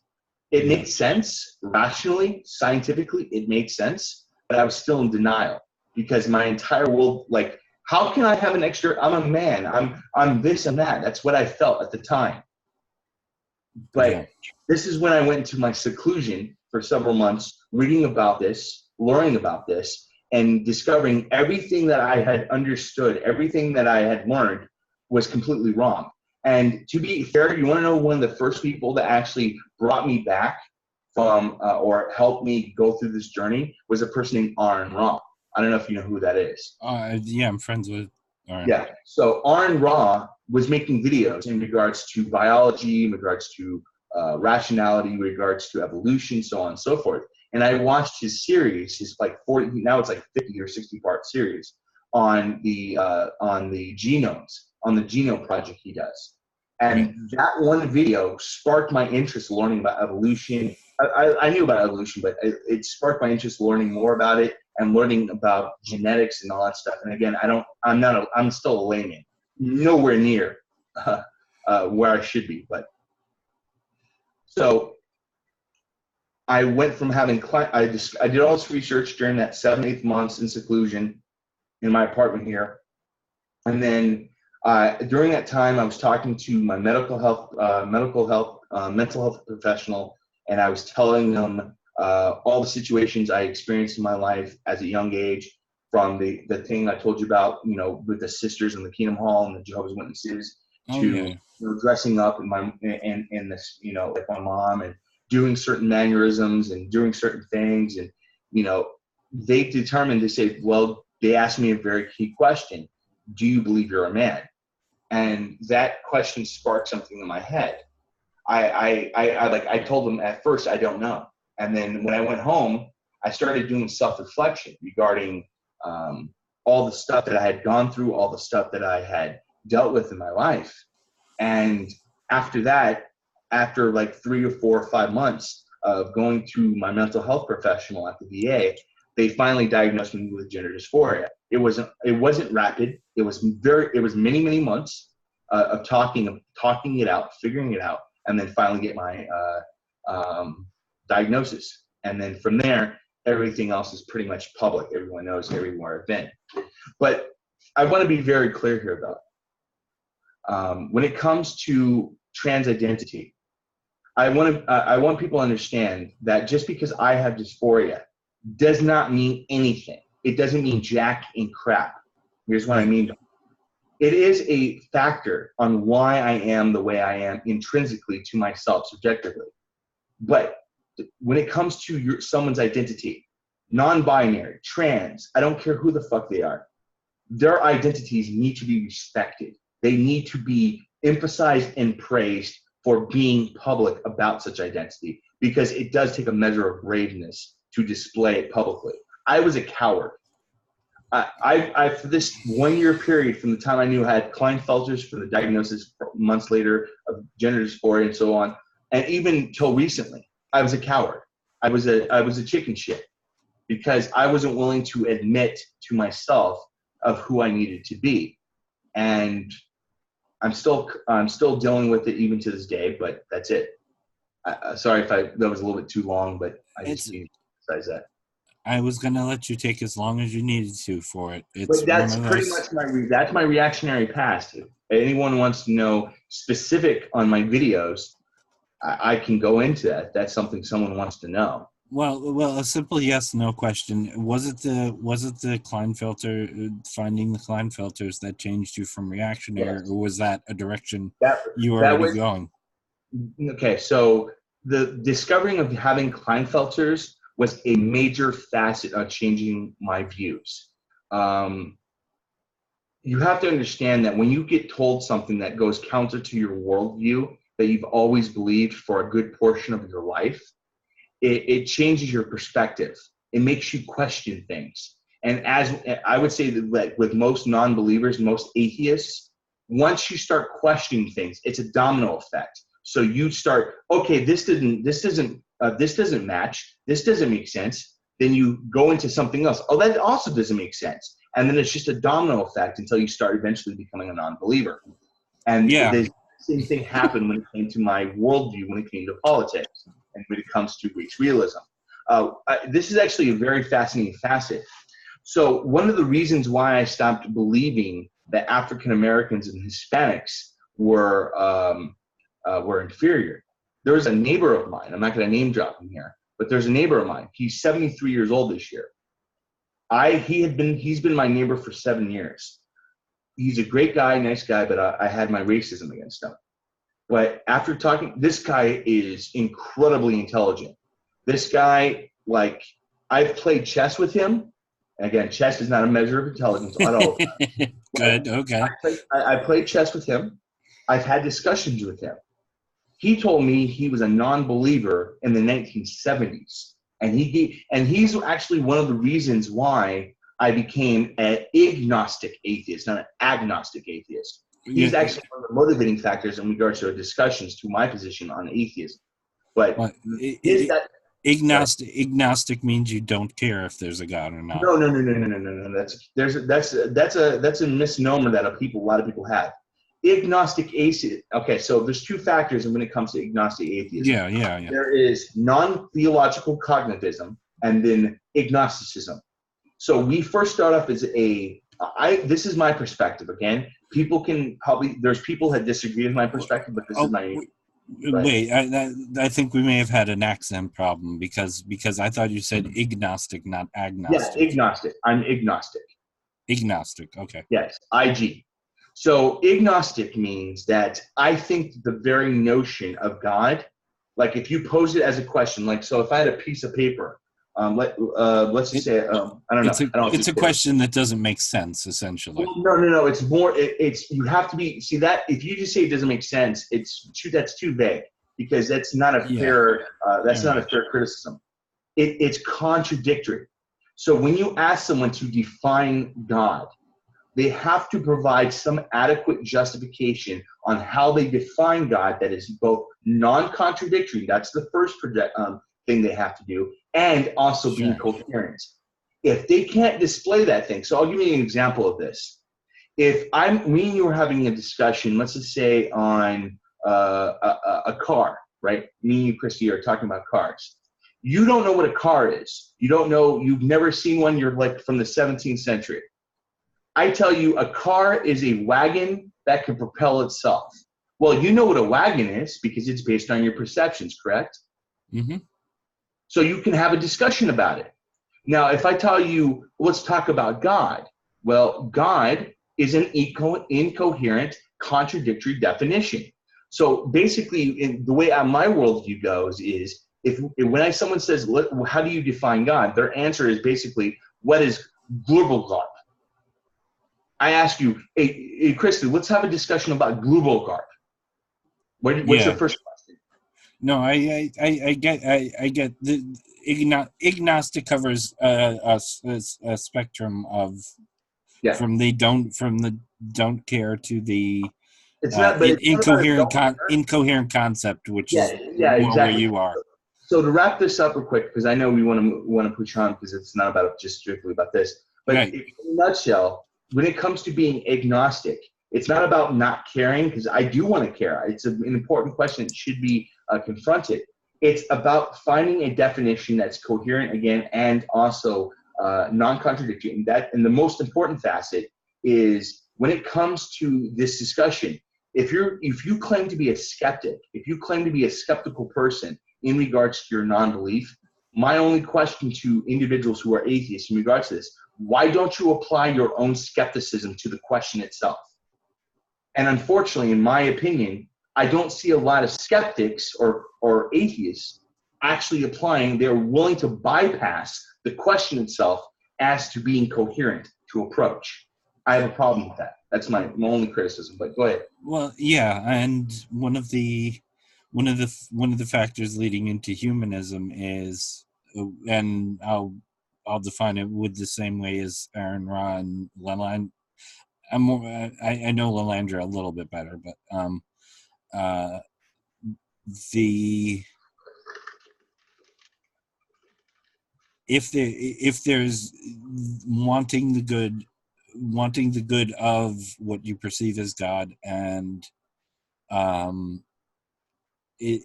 it makes sense rationally, scientifically, it makes sense, but I was still in denial because my entire world, like, how can I have an extra? I'm a man. I'm this and that. That's what I felt at the time. But this is when I went into my seclusion for several months, reading about this, learning about this, and discovering everything that I had understood, everything that I had learned was completely wrong. And to be fair, you want to know one of the first people that actually brought me back from or helped me go through this journey was a person named Aaron Ra. I don't know if you know who that is. Yeah, I'm friends with Aaron. Yeah. So Aaron Ra was making videos in regards to biology, in regards to rationality, in regards to evolution, so on and so forth. And I watched his series, his like 40, now it's like 50 or 60 part series on the genomes, on the genome project he does. And that one video sparked my interest learning about evolution. I knew about evolution, but it sparked my interest learning more about it and learning about genetics and all that stuff. And again, I'm still a layman, nowhere near where I should be. But so I went from having, I did all this research during that 7-8 months in seclusion in my apartment here. And then during that time, I was talking to my mental health professional, and I was telling them all the situations I experienced in my life as a young age, from the thing I told you about, you know, with the sisters in the Kingdom Hall and the Jehovah's Witnesses, to you know, dressing up in this, you know, like my mom, and doing certain mannerisms and doing certain things. And, you know, they determined to say, well, they asked me a very key question: do you believe you're a man? And that question sparked something in my head. I told them at first, I don't know. And then when I went home, I started doing self-reflection regarding all the stuff that I had gone through, all the stuff that I had dealt with in my life. And after that, after like 3 or 4 or 5 months of going to my mental health professional at the VA, they finally diagnosed me with gender dysphoria. It wasn't rapid. It was many months of talking it out, figuring it out, and then finally get my diagnosis. And then from there, everything else is pretty much public. Everyone knows everywhere I've been. But I want to be very clear here, though. When it comes to trans identity, I want people to understand that just because I have dysphoria does not mean anything. It doesn't mean jack and crap. Here's what I mean. It is a factor on why I am the way I am intrinsically to myself, subjectively. But when it comes to someone's identity, non-binary, trans, I don't care who the fuck they are, their identities need to be respected. They need to be emphasized and praised for being public about such identity, because it does take a measure of braveness to display it publicly. I was a coward. I for this 1 year period, from the time I knew I had Klinefelters, from the diagnosis months later of gender dysphoria and so on, and even till recently, I was a coward. I was a chicken shit, because I wasn't willing to admit to myself of who I needed to be. And I'm still dealing with it even to this day, but that's it. Sorry if that was a little bit too long, but I just need to emphasize that. I was gonna let you take as long as you needed to for it. But that's pretty much that's my reactionary past. If anyone wants to know specific on my videos, I can go into that. That's something someone wants to know. Well, a simple yes no question. Was it the Klinefelter finding the Klinefelters that changed you from reactionary, Yes. or was that a direction That you were that already was going? okay. So the discovering of having Klinefelters was a major facet of changing my views. Um, you have to understand that when you get told something that goes counter to your worldview that you've always believed for a good portion of your life, it changes your perspective. It makes you question things. And as I would say that like with most non-believers, most atheists, once you start questioning things, it's a domino effect. So you start, okay, this doesn't match. This doesn't make sense. Then you go into something else. Oh, that also doesn't make sense. And then it's just a domino effect until you start eventually becoming a non-believer. And Yeah, the same thing happened when it came to my worldview, when it came to politics, and when it comes to race realism. This is actually a very fascinating facet. So one of the reasons why I stopped believing that African Americans and Hispanics were inferior. There was a neighbor of mine. I'm not going to name drop him here, but there's a neighbor of mine. He's 73 years old this year. He's been my neighbor for 7 years. He's a great guy, nice guy, but I had my racism against him. But after talking, this guy is incredibly intelligent. This guy, like, I've played chess with him. Again, chess is not a measure of intelligence at all. good. Okay. I played chess with him. I've had discussions with him. He told me he was a non-believer in the 1970s, and he's actually one of the reasons why I became an agnostic atheist, not an agnostic atheist. He's Yeah, actually one of the motivating factors in regards to our discussions to my position on atheism. But well, is that agnostic means you don't care if there's a God or not. no. That's a misnomer that a lot of people have. Agnostic atheist. Okay, so there's two factors when it comes to agnostic atheism. Yeah. There is non-theological cognitivism and then agnosticism. So we first start off as this is my perspective. Again, there's people that disagree with my perspective, but this is Oh, my, right? wait. I think we may have had an accent problem because I thought you said agnostic, not Yeah, agnostic. agnostic. I'm agnostic. Agnostic. Okay. Yes, IG. So agnostic means that I think the very notion of God, like if you pose it as a question, like, so if I had a piece of paper, let's just It, say, I don't know. I don't know if it's you a question that doesn't make sense, essentially. well, no. It's more. It's you have to be. See that if you just say it doesn't make sense, that's too vague because that's not a Yeah. fair. That's All not a right. fair criticism. It's contradictory. So when you ask someone to define God, they have to provide some adequate justification on how they define God that is both non-contradictory. That's the first thing they have to do, and also being Sure. coherent. If they can't display that thing, so I'll give you an example of this. If me and you are having a discussion, let's just say on a car, right? Me and you, Christy, are talking about cars. You don't know what a car is. You don't know. You've never seen one. You're like from the 17th century. I tell you, a car is a wagon that can propel itself. Well, you know what a wagon is because it's based on your perceptions, correct? Mm-hmm. So you can have a discussion about it. Now, if I tell you, let's talk about God, well, God is an incoherent, contradictory definition. So basically, the way my worldview goes is, when someone says, how do you define God? Their answer is basically, what is global God? I ask you, hey, Kristen, let's have a discussion about global God. What's your Yeah. first question? No, I get the agnostic covers a spectrum of Yeah, from the don't care to the it's not, but it's not about a don't care. incoherent concept, which is Yeah, more where exactly. you are. So to wrap this up real quick, because I know we want to push on because it's not about just strictly about this. But Right. in a nutshell, when it comes to being agnostic, it's not about not caring because I do want to care. It's an important question that should be confronted. It's about finding a definition that's coherent again and also non-contradictory. And the most important facet is when it comes to this discussion. If you claim to be a skeptic, if you claim to be a skeptical person in regards to your non-belief, My only question to individuals who are atheists in regards to this, why don't you apply your own skepticism to the question itself? And unfortunately, in my opinion, I don't see a lot of skeptics or atheists actually applying. They're willing to bypass the question itself as to being coherent to approach. I have a problem with that. That's my only criticism. But go ahead. Well, yeah, and one of the factors leading into humanism is, and I'll define it with the same way as Aaron Ra and Leland. I know Lalandra a little bit better, but uh, the if there's wanting the good of what you perceive as God, and it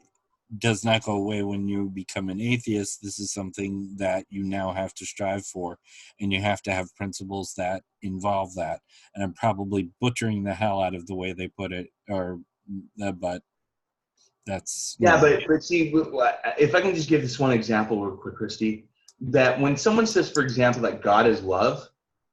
does not go away when you become an atheist. This is something that you now have to strive for, and you have to have principles that involve that. And I'm probably butchering the hell out of the way they put it, but that's Yeah, but see, if I can just give this one example real quick, Christy, that when someone says, for example, that God is love,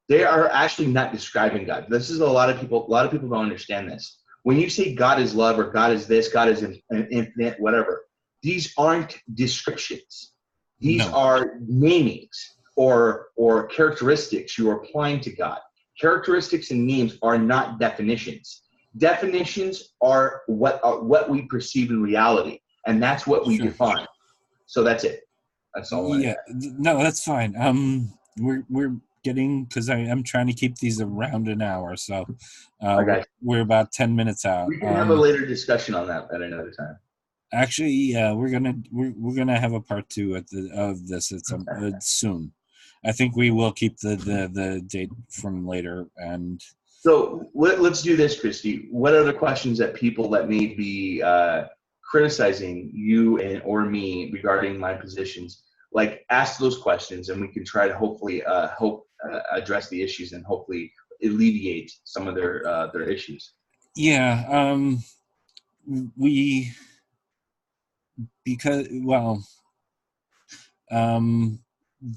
they are actually not describing God. This is a lot of people don't understand this. When you say God is love or God is this, God is infinite, whatever, these aren't descriptions. These are namings or characteristics you are applying to God. Characteristics and names are not definitions. Definitions are what we perceive in reality, and that's what we define. So that's it. That's all. Yeah, no, that's fine. We're getting, because I'm trying to keep these around an hour, so we're about 10 minutes out. We can have a later discussion on that at another time. Actually, yeah, we're gonna have a part 2 of this at some soon. I think we will keep the date from later. And so let's do this, Christy. What are the questions that people that may be criticizing you or me regarding my positions? Like, ask those questions, and we can try to hopefully address the issues and hopefully alleviate some of their issues. Yeah,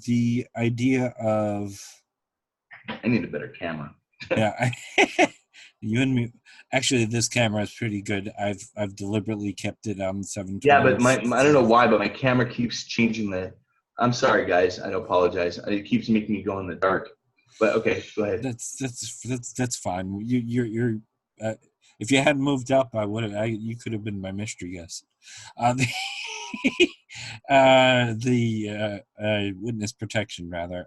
the idea of, I need a better camera. Yeah, you and me. Actually, this camera is pretty good. I've deliberately kept it on 720. Yeah, but I don't know why, but my camera keeps changing the. I'm sorry, guys. I apologize. It keeps making me go in the dark. But okay, go ahead. That's fine. You're if you hadn't moved up, you could have been my mystery guest. The witness protection, rather.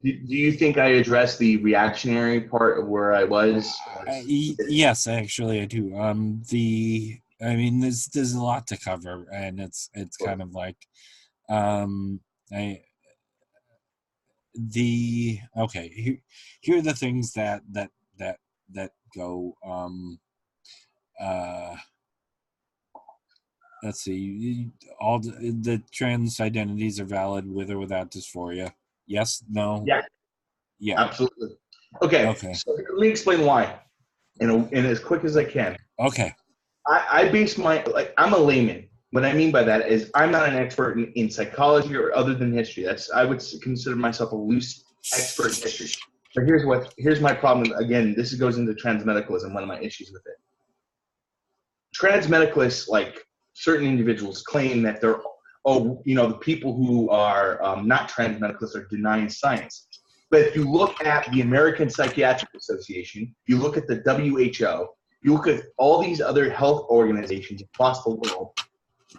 Do you think I addressed the reactionary part of where I was? Yes, actually, I do. I mean, there's a lot to cover, and it's kind of like, here are the things that go. Let's see. All the trans identities are valid with or without dysphoria. Yes. No. Yeah. Absolutely. Okay. So let me explain why, in as quick as I can. Okay. I base I'm a layman. What I mean by that is I'm not an expert in psychology or other than history. I would consider myself a loose expert in history. But here's my problem. Again, this goes into transmedicalism, one of my issues with it. Transmedicalists, like certain individuals, claim that the people who are not transmedicalists are denying science. But if you look at the American Psychiatric Association, you look at the WHO, you look at all these other health organizations across the world,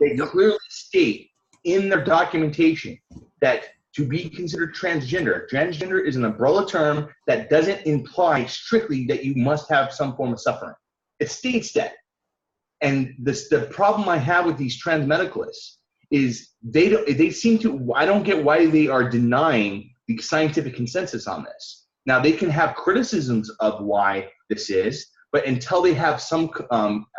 they clearly state in their documentation that to be considered transgender is an umbrella term that doesn't imply strictly that you must have some form of suffering. It states that. And the problem I have with these transmedicalists is they seem to, I don't get why they are denying the scientific consensus on this. Now, they can have criticisms of why this is, but until they have some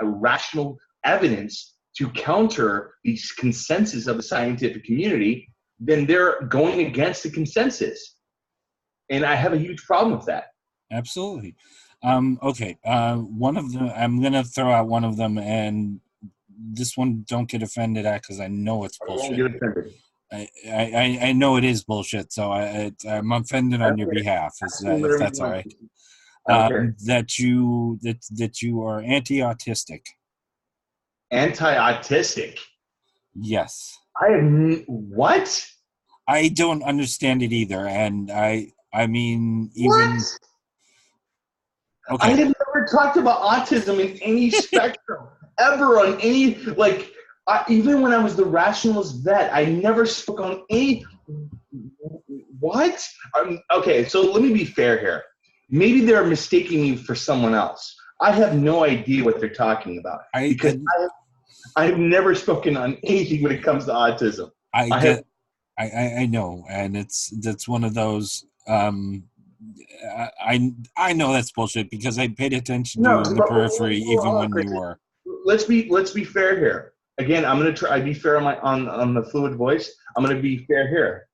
rational evidence to counter the consensus of the scientific community, then they're going against the consensus. And I have a huge problem with that. Absolutely. Okay. One of them, I'm going to throw out one of them, and this one don't get offended at because I know it's bullshit. I won't get offended. I know it is bullshit, so I'm offended I on don't your care. behalf, Ask me if whatever you that's all want. right. I don't care. That you are anti-autistic. Anti-autistic. Yes, What? I don't understand it either, and I mean even What? I okay. have never talked about autism in any spectrum ever on any like. Even when I was the rationalist vet, I never spoke on any. What? Okay, so let me be fair here. Maybe they're mistaking me for someone else. I have no idea what they're talking about I because I have never spoken on anything when it comes to autism. I I have get I know, and that's one of those. I know that's bullshit because I paid attention to no, you in the but periphery even hold on, when Chris. you were. Let's be fair here. Again, I'm gonna try. I be fair on my on the fluid voice. I'm gonna be fair here.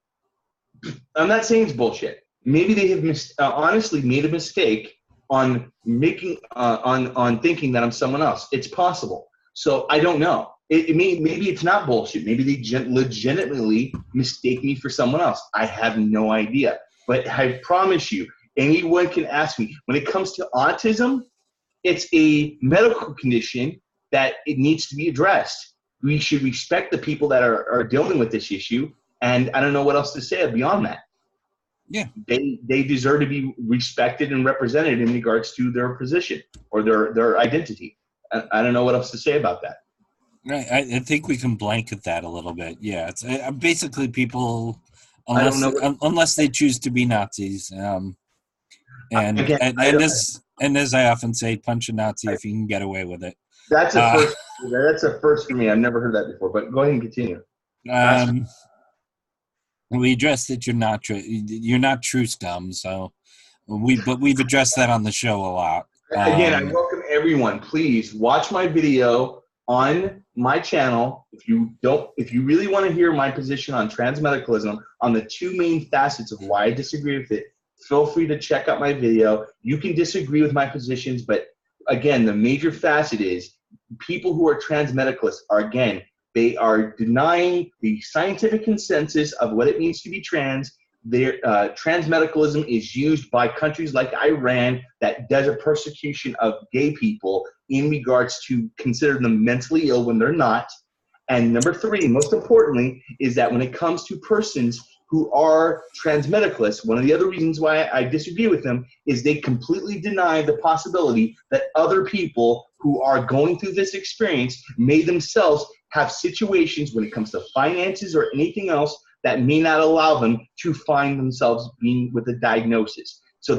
I'm not saying it's bullshit. Maybe they have honestly made a mistake on making on thinking that I'm someone else. It's possible. So I don't know. Maybe it's not bullshit. Maybe they legitimately mistake me for someone else. I have no idea. But I promise you, anyone can ask me. When it comes to autism, it's a medical condition that it needs to be addressed. We should respect the people that are dealing with this issue. And I don't know what else to say beyond that. Yeah, They deserve to be respected and represented in regards to their position or their identity. I don't know what else to say about that. right. I think we can blanket that a little bit. Yeah, it's basically people, I don't know what, unless they choose to be Nazis. again, I And don't, as I often say, punch a Nazi if you can get away with it. that's a Uh, first. That's a first for me. I've never heard that before. But go ahead and continue. Last um, we addressed that you're not true scum, so we've addressed that on the show a lot. again, I welcome everyone. Please watch my video on my channel. If you really want to hear my position on transmedicalism, on the two main facets of why I disagree with it, feel free to check out my video. You can disagree with my positions, but again, the major facet is people who are transmedicalists are, again, they are denying the scientific consensus of what it means to be trans. Their transmedicalism is used by countries like Iran that does a persecution of gay people in regards to consider them mentally ill when they're not. And number three, most importantly, is that when it comes to persons who are transmedicalists, one of the other reasons why I disagree with them is they completely deny the possibility that other people who are going through this experience may themselves have situations when it comes to finances or anything else that may not allow them to find themselves being with a diagnosis. So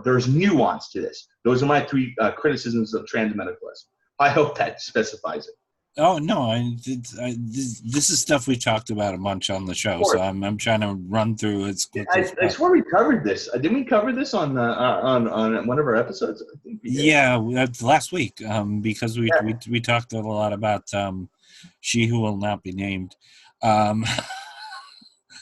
there's nuance to this. Those are my three criticisms of transmedicalism. I hope that specifies it. Oh no, this is stuff we talked about a bunch on the show, so I'm trying to run through as quickly as I possible. swear we covered this. Didn't we cover this on one of our episodes? I think we did. Yeah, last week, because we talked a lot about she who will not be named.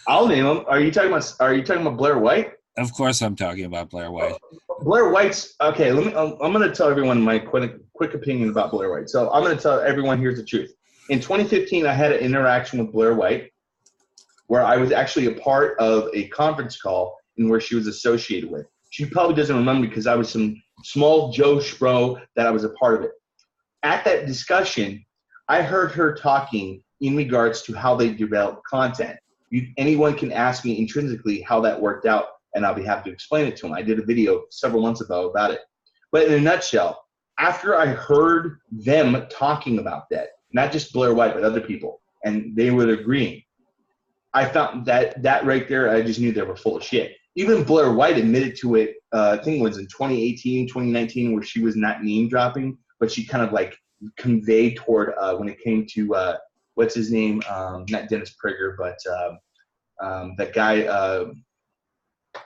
I'll name him. Are you talking about Blair White? Of course, I'm talking about Blair White. Blair White's okay. Let me. I'm going to tell everyone my quick opinion about Blair White. So I'm going to tell everyone here's the truth. In 2015, I had an interaction with Blair White where I was actually a part of a conference call in where she was associated with. She probably doesn't remember because I was some small Joe Schmo that I was a part of it. At that discussion, I heard her talking in regards to how they develop content. Anyone can ask me intrinsically how that worked out, and I'll be happy to explain it to them. I did a video several months ago about it. But in a nutshell, after I heard them talking about that, not just Blair White, but other people, and they were agreeing, I found that right there, I just knew they were full of shit. Even Blair White admitted to it, I think it was in 2018, 2019, where she was not name dropping, but she kind of like conveyed toward when it came to what's his name, not Dennis Prager, but that guy.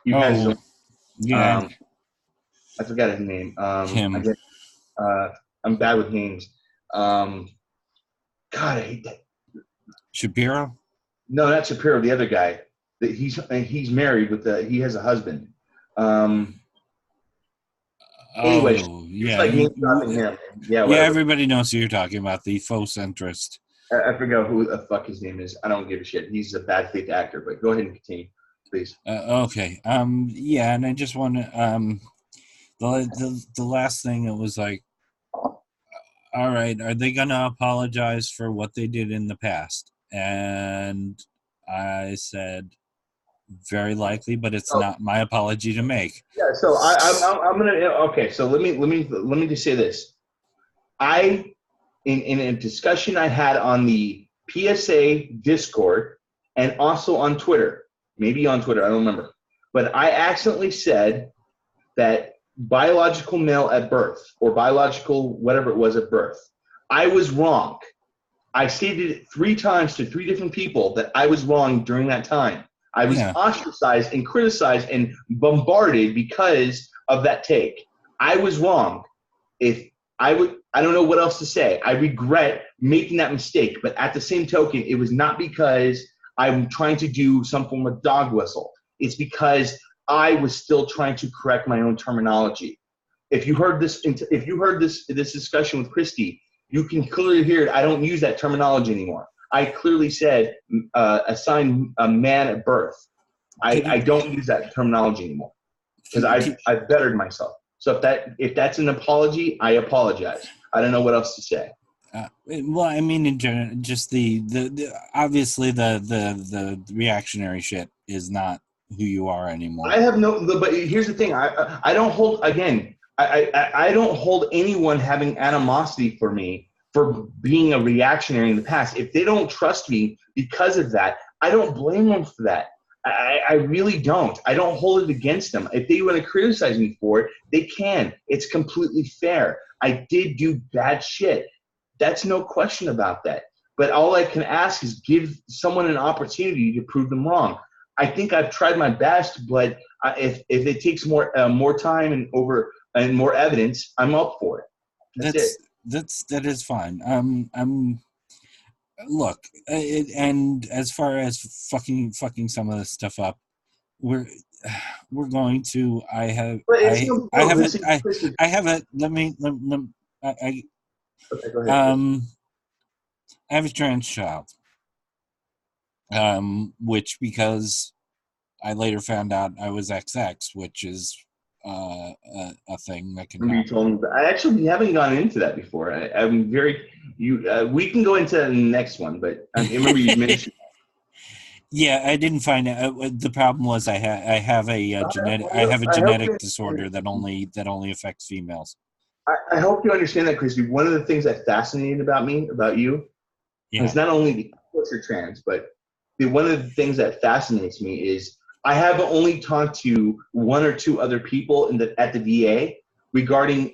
He has his own. Yeah, I forgot his name. I him. get. I'm bad with names. God, I hate that. Shapiro. No, not Shapiro. The other guy. That he's married with he has a husband. Anyway, Oh it's yeah, like name dropping him. Yeah, yeah. whatever. Everybody knows who you're talking about. The faux centrist. I forgot who the fuck his name is. I don't give a shit. He's a bad faith actor, but go ahead and continue, please. Okay. Yeah, and I just want to the last thing, it was like, all right, are they gonna apologize for what they did in the past? And I said, very likely, but it's So, not my apology to make. yeah, so I'm gonna okay. So let me just say this. I in a discussion I had on the PSA Discord and also on Twitter, maybe on Twitter, I don't remember, but I accidentally said that biological male at birth or biological whatever it was at birth. I was wrong. I stated it 3 times to 3 different people that I was wrong during that time. I was Yeah. ostracized and criticized and bombarded because of that take. I was wrong. If I don't know what else to say. I regret making that mistake, but at the same token, it was not because I'm trying to do some form of dog whistle. It's because I was still trying to correct my own terminology. If you heard this discussion with Christy, you can clearly hear it. I don't use that terminology anymore. I clearly said assign a man at birth. I don't use that terminology anymore because I've bettered myself. So if that's an apology, I apologize. I don't know what else to say. Well, I mean, in general, just the obviously the reactionary shit is not who you are anymore. I have but here's the thing. I don't hold again. I don't hold anyone having animosity for me for being a reactionary in the past. If they don't trust me because of that, I don't blame them for that. I really don't. I don't hold it against them. If they want to criticize me for it, they can. It's completely fair. I did do bad shit. That's no question about that. But all I can ask is give someone an opportunity to prove them wrong. I think I've tried my best, but if it takes more time and more evidence, I'm up for it. That is fine. Look, and as far as fucking some of this stuff up, we're going to. But it's no I deal. have This it. is this is I have it. Let okay. Go ahead. I have a trans child. Which, because I later found out I was XX, which is a thing that can Remember you happen. told me. I actually we haven't gone into that before. I'm very you. We can go into the next one, but I remember you mentioned. Yeah, I didn't find it. The problem was I have a I hope genetic you disorder that only affects females. I hope you understand that, Christy. One of the things that fascinated about you, Yeah, is not only of course you're trans, but one of the things that fascinates me is I have only talked to 1 or 2 other people at the VA regarding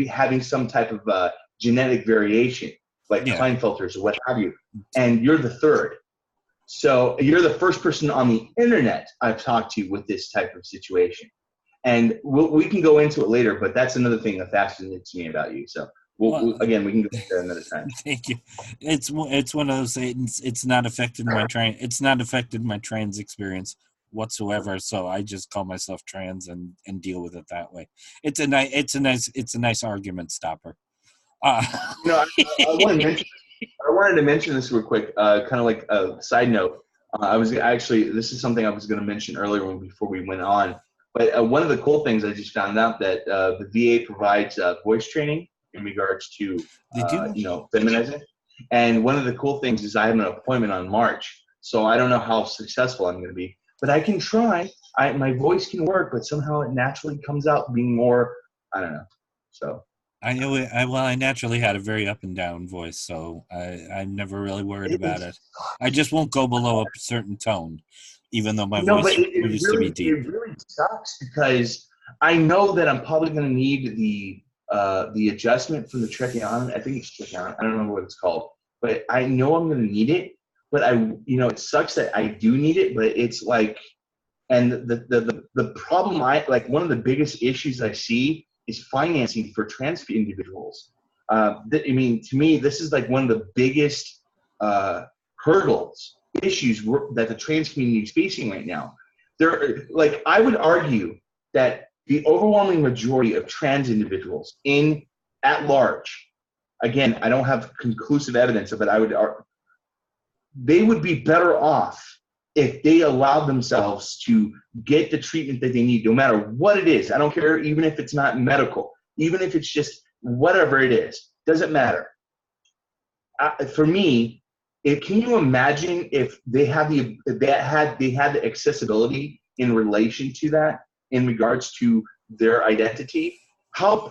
having some type of genetic variation, like yeah. Klinefelters or what have you, and you're the third. So you're the first person on the internet I've talked to with this type of situation. And we can go into it later, but that's another thing that fascinates me about you. So Well, again, we can go into that another time. thank you. It's one of those things. It's not affected my It's not affected my trans experience whatsoever. So I just call myself trans and deal with it that way. It's a nice argument stopper. You know, I want to mention. I wanted to mention this real quick, kind of like a side note. I was actually, this is something I was going to mention earlier before we went on. But one of the cool things I just found out that the VA provides voice training in regards to, They do. feminizing. And one of the cool things is I have an appointment on March. So I don't know how successful I'm going to be, but I can try. My voice can work, but somehow it naturally comes out being more, I don't know. So. I know it. I naturally had a very up and down voice, so I'm never really worried about it. I just won't go below a certain tone, even though my No, but voice used to be deep. it really sucks because I know that I'm probably going to need the adjustment from the tracheotomy. I think it's tracheotomy. I don't remember what it's called, but I know I'm going to need it. But it sucks that I do need it. But it's like, and the problem one of the biggest issues I see is financing for trans individuals. I mean, to me, this is like one of the biggest hurdles, issues that the trans community is facing right now. I would argue that the overwhelming majority of trans individuals at large, again, I don't have conclusive evidence of it. they would be better off if they allowed themselves to get the treatment that they need, no matter what it is. I don't care, even if it's not medical, even if it's just whatever it is, doesn't matter. For me, can you imagine if they had the accessibility in relation to that, in regards to their identity? How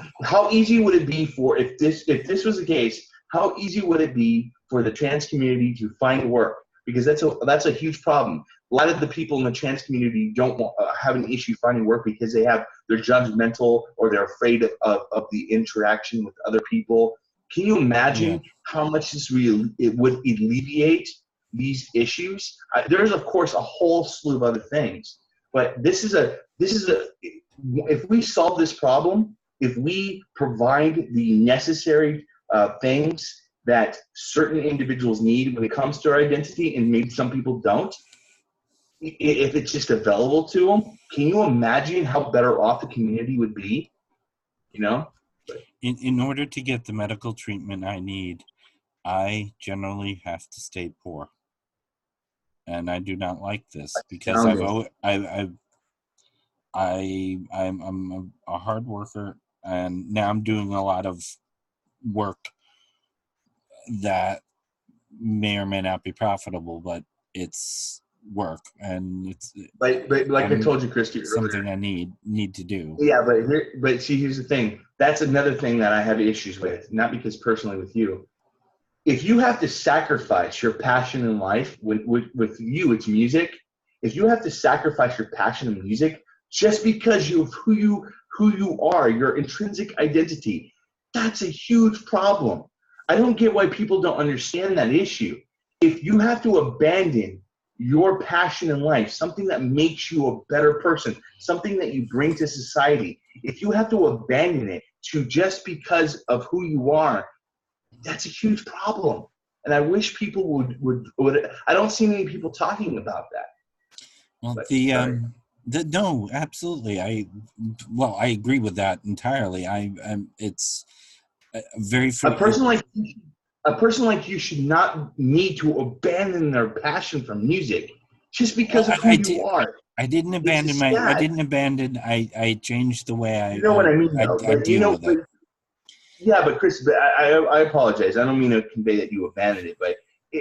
easy would it be for, if this was the case? How easy would it be for the trans community to find work? Because that's a huge problem. A lot of the people in the trans community don't have an issue finding work because they're judgmental, or they're afraid of the interaction with other people. Can you Yeah. imagine how much it would alleviate these issues? There's of course a whole slew of other things, but this is a if we solve this problem, if we provide the necessary things that certain individuals need when it comes to our identity, and maybe some people don't, if it's just available to them, can you imagine how better off the community would be? You know? In order to get the medical treatment I need, I generally have to stay poor, and I do not like this because Astounding. I'm a hard worker, and now I'm doing a lot of work that may or may not be profitable, but it's work, and it's But like I told you, Christy, earlier. something I need to do. Yeah, but see, here's the thing. That's another thing that I have issues with, not because personally with you. If you have to sacrifice your passion in life, with you, it's music. If you have to sacrifice your passion in music just because of who you are, your intrinsic identity, that's a huge problem. I don't get why people don't understand that issue. If you have to abandon your passion in life, something that makes you a better person, something that you bring to society, if you have to abandon it to just because of who you are, that's a huge problem. And I wish people would I don't see many people talking about that. Well, But no, absolutely. I agree with that entirely. It's very a it, person like a person like you should not need to abandon their passion for music just because of who I you did. are. I didn't It's abandon just my. I sad. didn't abandon. I changed the way You know what I mean, though. I But deal with it. yeah, but Chris, I apologize. I don't mean to convey that you abandoned it, but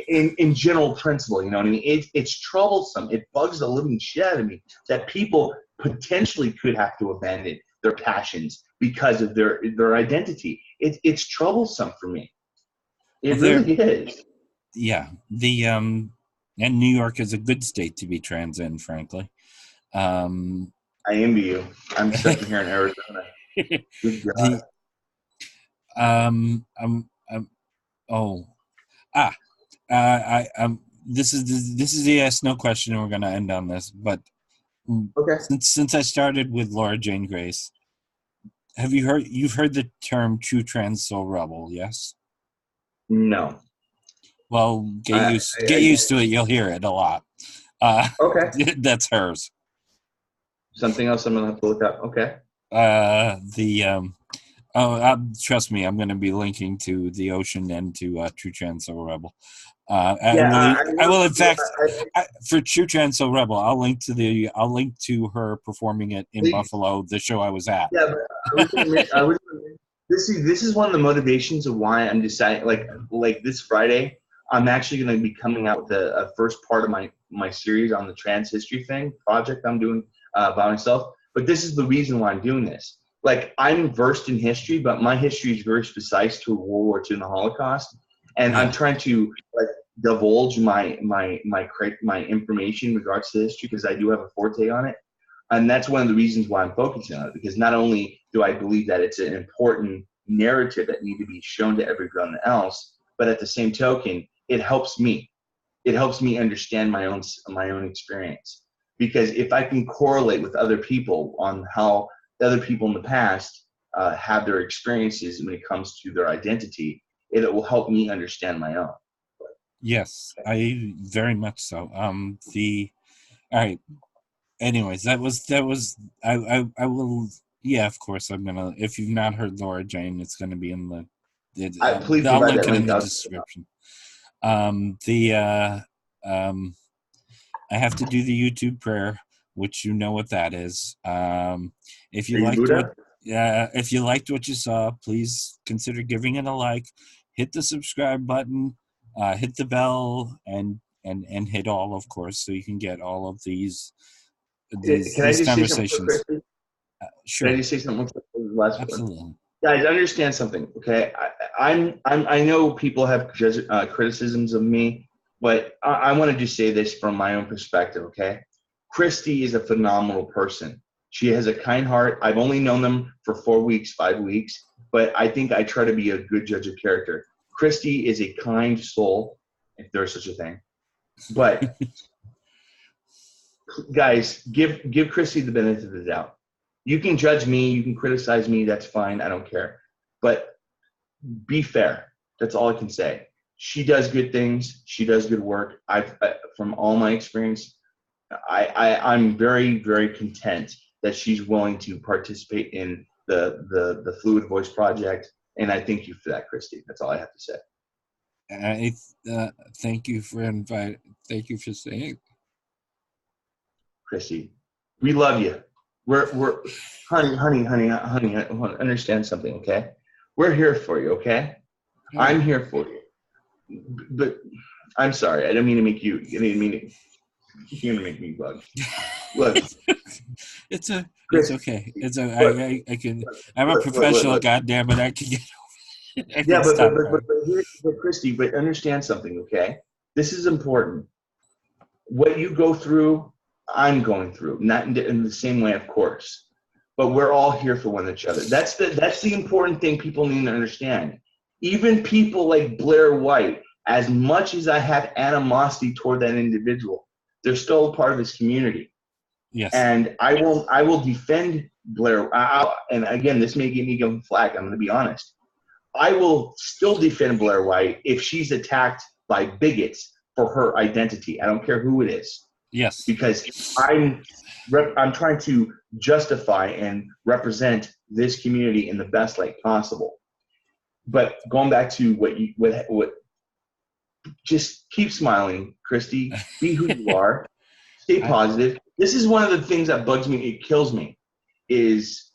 in general principle, you know what I mean? It's troublesome. It bugs the living shit out of me that people potentially could have to abandon their passions because of their identity. It's troublesome for me. Well, It really is. yeah, and New York is a good state to be trans in, frankly. Um, I envy you. I'm stuck in here in Arizona. Good God. the I'm oh ah this is the yes no question, and we're going to end on this. But Okay. since I started with Laura Jane Grace, you've heard the term true trans soul rebel? Yes. No. Well, get I used to it. You'll hear it a lot. Uh, okay. that's hers. Something else I'm gonna have to look up. Okay. The trust me, I'm going to be linking to the Ocean and to True Trans Soul Rebel. Yeah, I will. In fact, for True Trans Soul Rebel, I'll link to her performing it in please. Buffalo, the show I was at. Yeah, but this is one of the motivations of why I'm deciding, like this Friday, I'm actually going to be coming out with a first part of my series on the trans history project I'm doing by myself. But this is the reason why I'm doing this. Like, I'm versed in history, but my history is very precise to World War II and the Holocaust, and I'm Yeah. trying to divulge my information in regards to history because I do have a forte on it. And that's one of the reasons why I'm focusing on it, because not only do I believe that it's an important narrative that need to be shown to everyone else, but at the same token, it helps me. It helps me understand my own experience. Because if I can correlate with other people on how other people in the past have their experiences when it comes to their identity, it will help me understand my own. Yes, I very much so. All right. Anyways, that was I will. Yeah, of course I'm gonna. If you've not heard Laura Jane, it's gonna be in Please I'll provide link that it in link. the description. The I have to do the YouTube prayer, which you know what that is. If you Are you liked what, Buddha? if you liked what you saw, please consider giving it a like. Hit the subscribe button, hit the bell, and hit all, of course, so you can get all of Can I these just say something quick, conversations. Christy? Can I Sure, just say something quick? Last one. absolutely. Guys, understand something, okay? I know people have criticisms of me, but I want to just say this from my own perspective, okay? Christy is a phenomenal person. She has a kind heart. I've only known them for 4 weeks, 5 weeks, but I think I try to be a good judge of character. Christy is a kind soul, if there's such a thing. But guys, give Christy the benefit of the doubt. You can judge me, you can criticize me, that's fine. I don't care. But be fair. That's all I can say. She does good things. She does good work. From all my experience, I'm very, very content that she's willing to participate in the Fluid Voice project. And I thank you for that, Christy. That's all I have to say. I thank you for invite. Thank you for saying. Christy, we love you. We're honey. Understand something, okay? We're here for you, okay? I'm here for you. But I'm sorry. I didn't mean to make you. I didn't mean to. You're gonna make me bug. Look, it's a. Chris, It's okay. It's a. look, I can. I'm a professional. look. God damn it! I can get. I Yeah, can stop crying. but Christy, but understand something, okay? This is important. What you go through, I'm going through. Not in the same way, of course, but we're all here for one each other. That's the important thing people need to understand. Even people like Blair White, as much as I have animosity toward that individual, they're still a part of his community. Yes. And I will defend Blair. And again, this may give me some flack. I'm going to be honest. I will still defend Blair White if she's attacked by bigots for her identity. I don't care who it is. Yes. Because I'm trying to justify and represent this community in the best light possible. But going back to what just keep smiling, Christy. Be who you are. Stay positive. This is one of the things that bugs me. It kills me. Is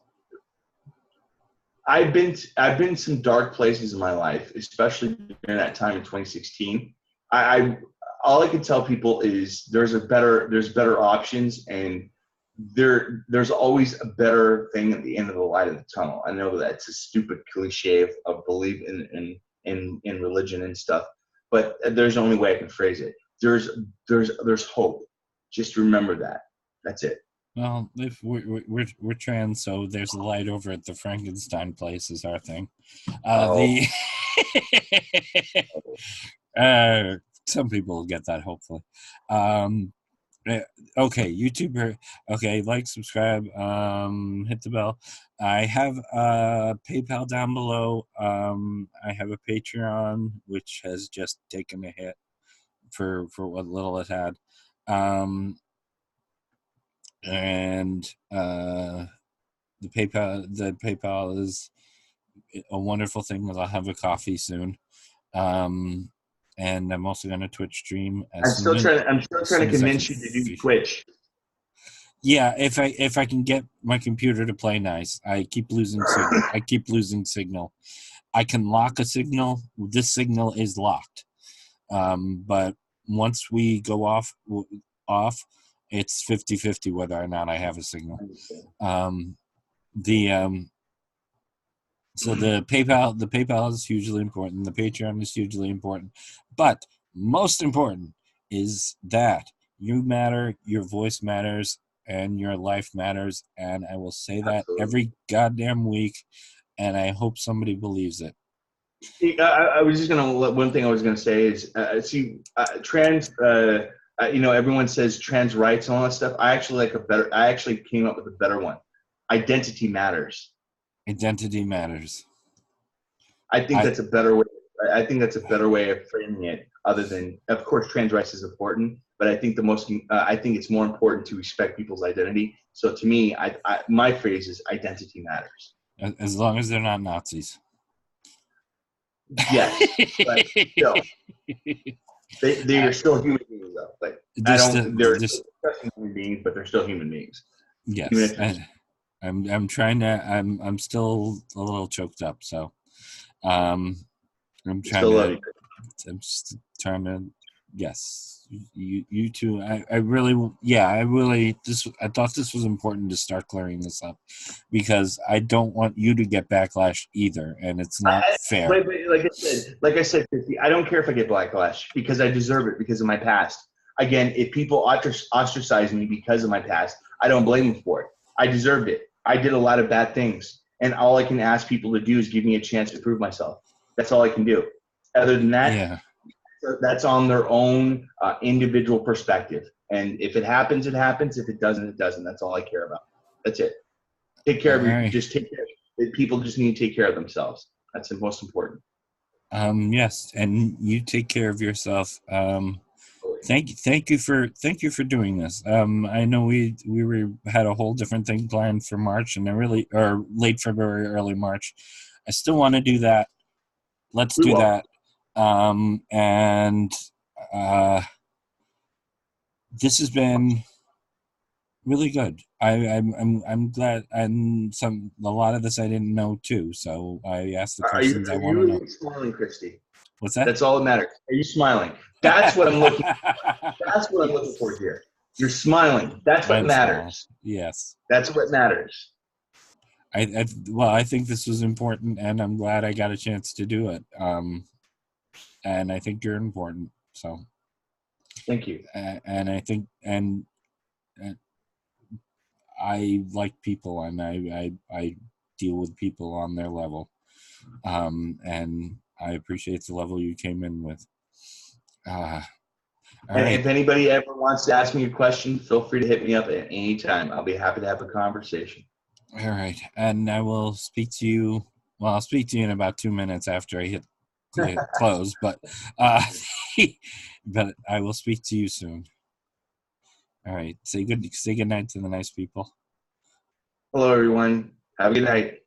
I've been some dark places in my life, especially during that time in 2016. All I can tell people is there's better options, and there's always a better thing at the end of the light of the tunnel. I know that's a stupid cliche of belief in religion and stuff, but there's the only way I can phrase it. There's hope. Just remember that. That's it. Well, if we're trans, so there's a light over at the Frankenstein place is our thing. Some people will get that, hopefully. Okay, YouTuber. Okay, like, subscribe, hit the bell. I have PayPal down below. I have a Patreon, which has just taken a hit for what little it had. And the PayPal is a wonderful thing because I'll have a coffee soon. And I'm also going to Twitch stream. I'm still trying to convince you to do Twitch. Yeah, if I can get my computer to play nice. I keep losing signal. I can lock a signal. This signal is locked. But once we go off, it's 50-50 whether or not I have a signal. So the PayPal is hugely important. The Patreon is hugely important. But most important is that you matter, your voice matters, and your life matters. And I will say that every goddamn week, and I hope somebody believes it. I was just one thing I was gonna say is trans. Everyone says trans rights and all that stuff. I actually came up with a better one. Identity matters. Identity matters. I think that's a better way. I think that's a better way of framing it. Other than, of course, trans rights is important, but I think I think it's more important to respect people's identity. So to me, my phrase is identity matters. As long as they're not Nazis. Yes, but still, they are still human beings, though. They're this still human beings, but they're still human beings. Even yes, if they're I'm trying to. I'm still a little choked up, so um, I'm they trying still love to. you. I'm just trying to. Yes, you too. I really, yeah, I really. This I thought this was important to start clearing this up because I don't want you to get backlash either, and it's not fair. But like I said, Christy, I don't care if I get backlash because I deserve it because of my past. Again, if people ostracize me because of my past, I don't blame them for it. I deserved it. I did a lot of bad things, and all I can ask people to do is give me a chance to prove myself. That's all I can do. Other than that, Yeah. that's on their own individual perspective. And if it happens, it happens. If it doesn't, it doesn't. That's all I care about. That's it. Take care All of your. right. Just take care. People just need to take care of themselves. That's the most important. Yes, and you take care of yourself. Thank you for doing this. I know we had a whole different thing planned for March, and I really or late February, early March. I still want to do that. Let's We do will. that. And this has been really good. I'm glad, and a lot of this I didn't know too. So I asked the questions I Are want you to know. really smiling, Christy? What's that? That's all that matters. Are you smiling? That's what I'm looking. That's what I'm looking for here. You're smiling. That's what I'm small. matters. Yes. That's what matters. Well, I think this was important, and I'm glad I got a chance to do it. And I think you're important. So, Thank you. and I think, and I like people, and I deal with people on their level. And I appreciate the level you came in with. All And right. if anybody ever wants to ask me a question, feel free to hit me up at any time. I'll be happy to have a conversation. All right. And I will speak to you. Well, I'll speak to you in about 2 minutes after I hit close, but uh, but I will speak to you soon. All right. Say good night to the nice people. Hello, everyone. Have a good night.